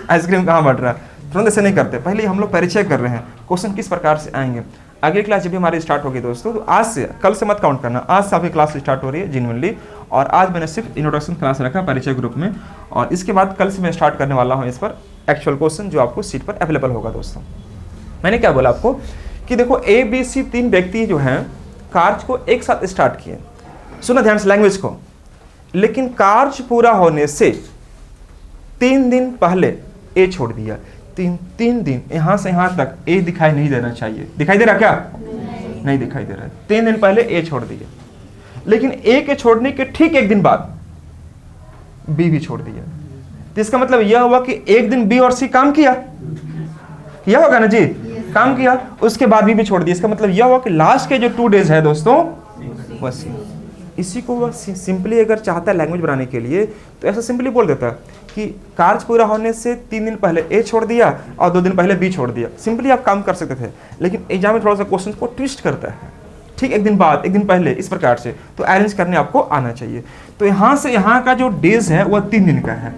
आइसक्रीम कहाँ बट रहा है, तुरंत ऐसे नहीं करते। पहले हम लोग परिचय कर रहे हैं, क्वेश्चन किस प्रकार से आएंगे। अगली क्लास जब भी हमारी स्टार्ट होगी दोस्तों, तो आज से, कल से मत काउंट करना, आज से आपकी क्लास स्टार्ट हो रही है जेन्युइनली। और आज मैंने सिर्फ इंट्रोडक्शन क्लास रखा परिचय ग्रुप में, और इसके बाद कल से मैं स्टार्ट करने वाला हूँ इस पर एक्चुअल क्वेश्चन जो आपको सीट पर अवेलेबल होगा। दोस्तों मैंने क्या बोला आपको कि देखो ए बी सी 3 व्यक्ति जो हैं कार्य को एक साथ स्टार्ट किए, सुना ध्यान से लैंग्वेज को, लेकिन कार्य पूरा होने से 3 दिन पहले ए छोड़ दिया। 3 दिन यहाँ से यहाँ तक ए दिखाई नहीं देना चाहिए, दिखाई दे रहा क्या? नहीं दिखाई दे रहा है। 3 दिन पहले ए छोड़ दिया, लेकिन ए के छोड़ने के ठीक 1 दिन बाद बी भी छोड़ दिया। तो इसका मतलब यह हुआ कि 1 दिन बी और सी काम किया होगा ना जी, काम किया, उसके बाद भी छोड़ दिया। इसका मतलब यह हुआ कि लास्ट के जो 2 डेज है दोस्तों वह सी। इसी को वह सिंपली अगर चाहता है लैंग्वेज बनाने के लिए तो ऐसा सिंपली बोल देता है कि कार्य पूरा होने से 3 दिन पहले ए छोड़ दिया और 2 दिन पहले बी छोड़ दिया। सिंपली आप काम कर सकते थे, लेकिन एग्जाम में थोड़ा सा क्वेश्चन को ट्विस्ट करता है, ठीक 1 दिन बाद 1 दिन पहले इस प्रकार से, तो अरेंज करने आपको आना चाहिए। तो यहाँ से यहाँ का जो डेज है वह 3 दिन का है,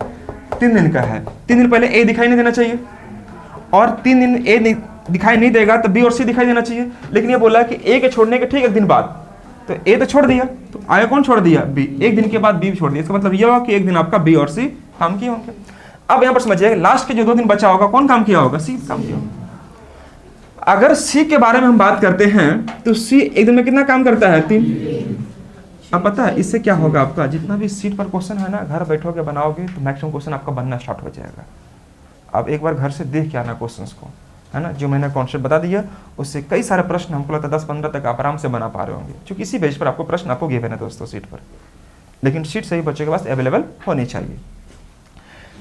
3 दिन का है। 3 दिन पहले ए दिखाई नहीं देना चाहिए, और 3 दिन ए दिखाई नहीं देगा तो बी और सी दिखाई देना चाहिए। लेकिन ये बोला कि ए के छोड़ने के ठीक 1 दिन बाद, तो ए तो छोड़ दिया, तो आगे कौन छोड़ दिया? बी। 1 दिन के बाद बी भी छोड़ दिया। इसका मतलब यह हुआ कि 1 दिन आपका बी और सी काम किए होंगे। अब यहाँ पर समझिए लास्ट के जो 2 दिन बचा होगा कौन काम किया होगा? सी काम किया होगा। अगर सी के बारे में हम बात करते हैं तो सी 1 दिन में कितना काम करता है? 3। अब पता है इससे क्या होगा, आपका जितना भी सीट पर क्वेश्चन है ना, घर बैठोगे बनाओगे तो मैक्सिमम क्वेश्चन आपका बनना स्टार्ट हो जाएगा। आप एक बार घर से देख के आना क्वेश्चंस को, है ना, जो मैंने कॉन्सेप्ट बता दिया उससे कई सारे प्रश्न हमको लगता है 10-15 तक आप आराम से बना पा रहे होंगे, क्योंकि इसी बेस पर आपको प्रश्न आपको गिवन है दोस्तों सीट पर। लेकिन सीट सही बच्चों के पास अवेलेबल होनी चाहिए।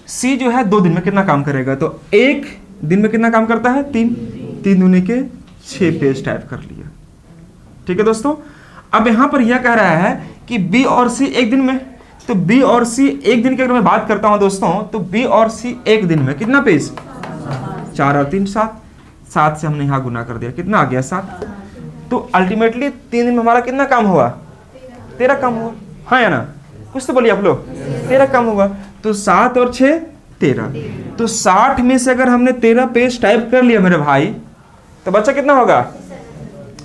सी जो है 2 दिन में कितना काम करेगा? तो 1 दिन में कितना काम करता है? 3 दूनी के 6 पेज टाइप कर लिया। ठीक है दोस्तों। अब यहां पर यह कह रहा है कि बी और सी 1 दिन में, तो बी और सी 1 दिन की अगर मैं बात करता हूं दोस्तों, तो बी और सी 1 दिन में कितना पेज? 4 और 3 7 से हमने यहां गुना कर दिया, कितना आ गया? 7। तो अल्टीमेटली 3 दिन में हमारा कितना काम हुआ? 13 काम हुआ, हाँ या ना? कुछ तो बोलिए आप लोग। 13 काम हुआ। तो 7 और 6 13। तो 60 में से अगर हमने 13 पेज टाइप कर लिया मेरे भाई, तो बच्चा कितना होगा?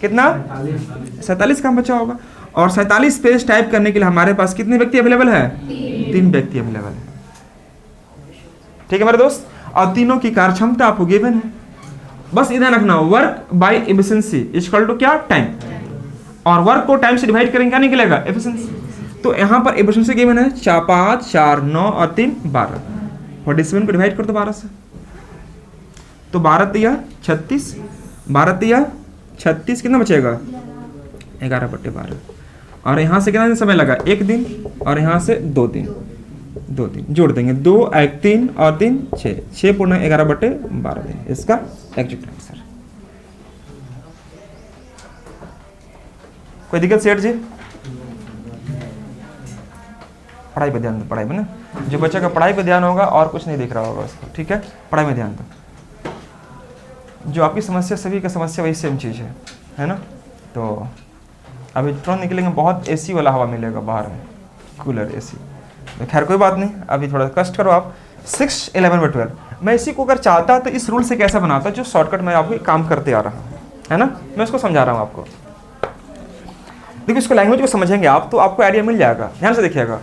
कितना? 47 काम बचा होगा। और 47 पेज टाइप करने के लिए हमारे पास कितने व्यक्ति अवेलेबल है? 3 व्यक्ति अवेलेबल है। ठीक है मेरे दोस्त। और तीनों की कार्य क्षमता आपको गिवन है। बस इधर रखना, work by efficiency equal to क्या? टाइम। और वर्क को टाइम से डिवाइड करेंगे क्या निकलेगा? एफिशिएंसी। तो यहाँ पर एफिशिएंसी गिवन है 5, 4, 9 और 3 12। 47 को डिवाइड कर दो 12 से, तो 12 तिया 36, 12 तिया 36, कितना बचेगा? 11/12। और यहाँ से कितना समय लगा? 1 दिन, और यहाँ से 2 दिन जोड़ देंगे, 2 1 3 और 3 6, 6 पूर्ण 11/12 दिन इसका एग्जैक्ट आंसर। कोई दिक्कत सेठ जी? पढ़ाई पे ध्यान दो, पढ़ाई में ना, जो बच्चा का पढ़ाई पे ध्यान होगा और कुछ नहीं दिख रहा होगा उसको, ठीक है? पढ़ाई में ध्यान दो। जो आपकी समस्या सभी का समस्या वही सेम चीज़ है ना? तो अभी तुरंत निकलेंगे, बहुत एसी वाला हवा मिलेगा बाहर में, कूलर एसी। तो खैर कोई बात नहीं, अभी थोड़ा कष्ट करो आप। 6, 11 व 12 मैं इसी को अगर चाहता तो इस रूल से कैसे बनाता, जो शॉर्टकट मैं आपको काम करते आ रहा हूँ, है ना? मैं उसको समझा रहा हूँ आपको। देखिए इसको लैंग्वेज को समझेंगे आप तो आपको आइडिया मिल जाएगा। ध्यान से देखिएगा,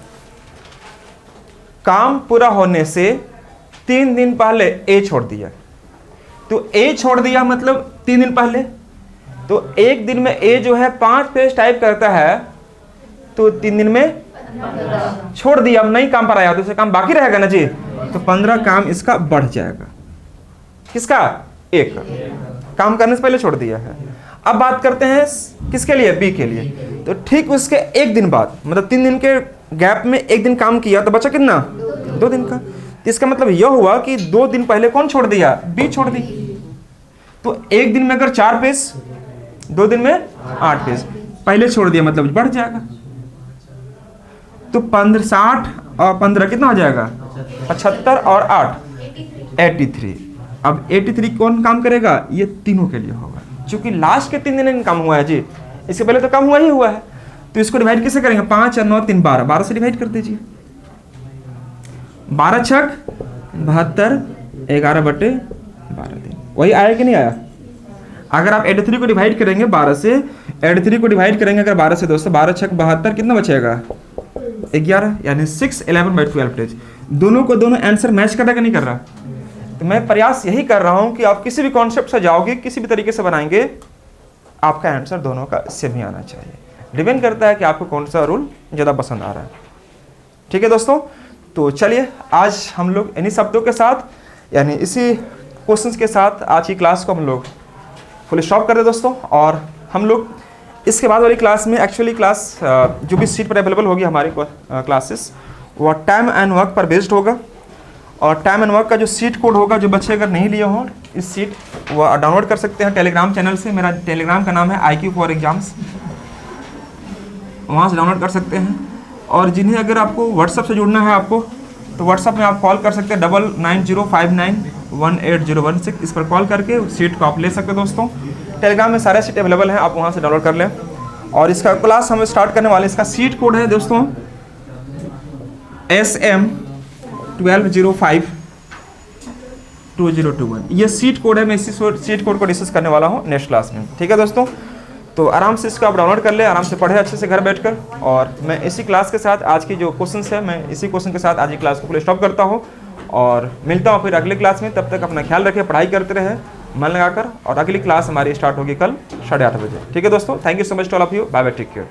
काम पूरा होने से 3 दिन पहले ए छोड़ दिया, तो ए छोड़ दिया मतलब 3 दिन पहले, तो 1 दिन में ए जो है 5 पेज टाइप करता है, तो 3 दिन में छोड़ दिया, अब नहीं काम पर आया, तो इससे काम बाकी रहेगा ना जी, तो 15 काम इसका बढ़ जाएगा। किसका? एक काम करने से पहले छोड़ दिया है। अब बात करते हैं किसके लिए? बी के लिए। तो ठीक उसके 1 दिन बाद, मतलब 3 दिन के गैप में 1 दिन काम किया, तो बचा कितना? 2 दिन का। तो इसका मतलब यह हुआ कि 2 दिन पहले कौन छोड़ दिया? बी छोड़ दी। तो 1 दिन में अगर 4 पेज, 2 दिन में 8 पेज पहले छोड़ दिया, मतलब बढ़ जाएगा। तो 15 60 और 15 कितना हो जाएगा? 75 और 8 83। अब 83 कौन काम करेगा? ये तीनों के लिए होगा, क्योंकि लास्ट के 3 दिन काम हुआ है जी, इसके पहले तो काम हुआ ही हुआ है। तो इसको डिवाइड कैसे करेंगे? 5 और 9 3 12, 12 से डिवाइड कर दीजिए। 12 छक 72, 11/12 दिन, वही आया कि नहीं आया? अगर आप 83 को डिवाइड करेंगे 12 से, 83 को डिवाइड करेंगे अगर 12 से दोस्तों, 12 छक 72, कितना बचेगा? 11 यानी 6 11/12 डेज। दोनों को दोनों आंसर मैच कर रहा कि नहीं कर रहा? तो मैं प्रयास यही कर रहा हूं कि आप किसी भी कॉन्सेप्ट से जाओगे, किसी भी तरीके से बनाएंगे, आपका आंसर दोनों का सेम ही आना चाहिए। डिपेंड करता है कि आपको कौन सा रूल ज़्यादा पसंद आ रहा है। ठीक है दोस्तों, तो चलिए आज हम लोग इन्हीं शब्दों के साथ, यानी इसी क्वेश्चंस के साथ आज की क्लास को हम लोग फुल स्टॉप कर दे दोस्तों। और हम लोग इसके बाद वाली क्लास में एक्चुअली क्लास जो भी सीट पर अवेलेबल होगी हमारी क्लासेस, वो टाइम एंड वर्क पर बेस्ड होगा। और टाइम एंड वर्क का जो सीट कोड होगा, जो बच्चे अगर नहीं लिए हों इस सीट, वो डाउनलोड कर सकते हैं टेलीग्राम चैनल से। मेरा टेलीग्राम का नाम है IQ फॉर एग्जाम्स, वहाँ से डाउनलोड कर सकते हैं। और जिन्हें अगर आपको व्हाट्सअप से जुड़ना है आपको, तो व्हाट्सअप में आप कॉल कर सकते हैं 9905918016। इस पर कॉल करके उस सीट को आप ले सकते हैं दोस्तों। टेलीग्राम में सारे सीट अवेलेबल हैं, आप वहाँ से डाउनलोड कर लें। और इसका क्लास हम स्टार्ट करने वाले, इसका सीट कोड है दोस्तों SM12052021। ये सीट कोड है। मैं इसी सीट कोड को डिस्कस करने वाला हूँ नेक्स्ट क्लास में। ठीक है दोस्तों, तो आराम से इसको आप डाउनलोड कर ले, आराम से पढ़े अच्छे से घर बैठकर। और मैं इसी क्लास के साथ आज की जो क्वेश्चंस है, मैं इसी क्वेश्चन के साथ आज की क्लास को फुल स्टॉप करता हूँ और मिलता हूँ फिर अगली क्लास में। तब तक अपना ख्याल रखें, पढ़ाई करते रहे मन लगाकर। और अगली क्लास हमारी स्टार्ट होगी कल 8:30 बजे। ठीक है दोस्तों, thank you so much to all of you, bye bye, take care.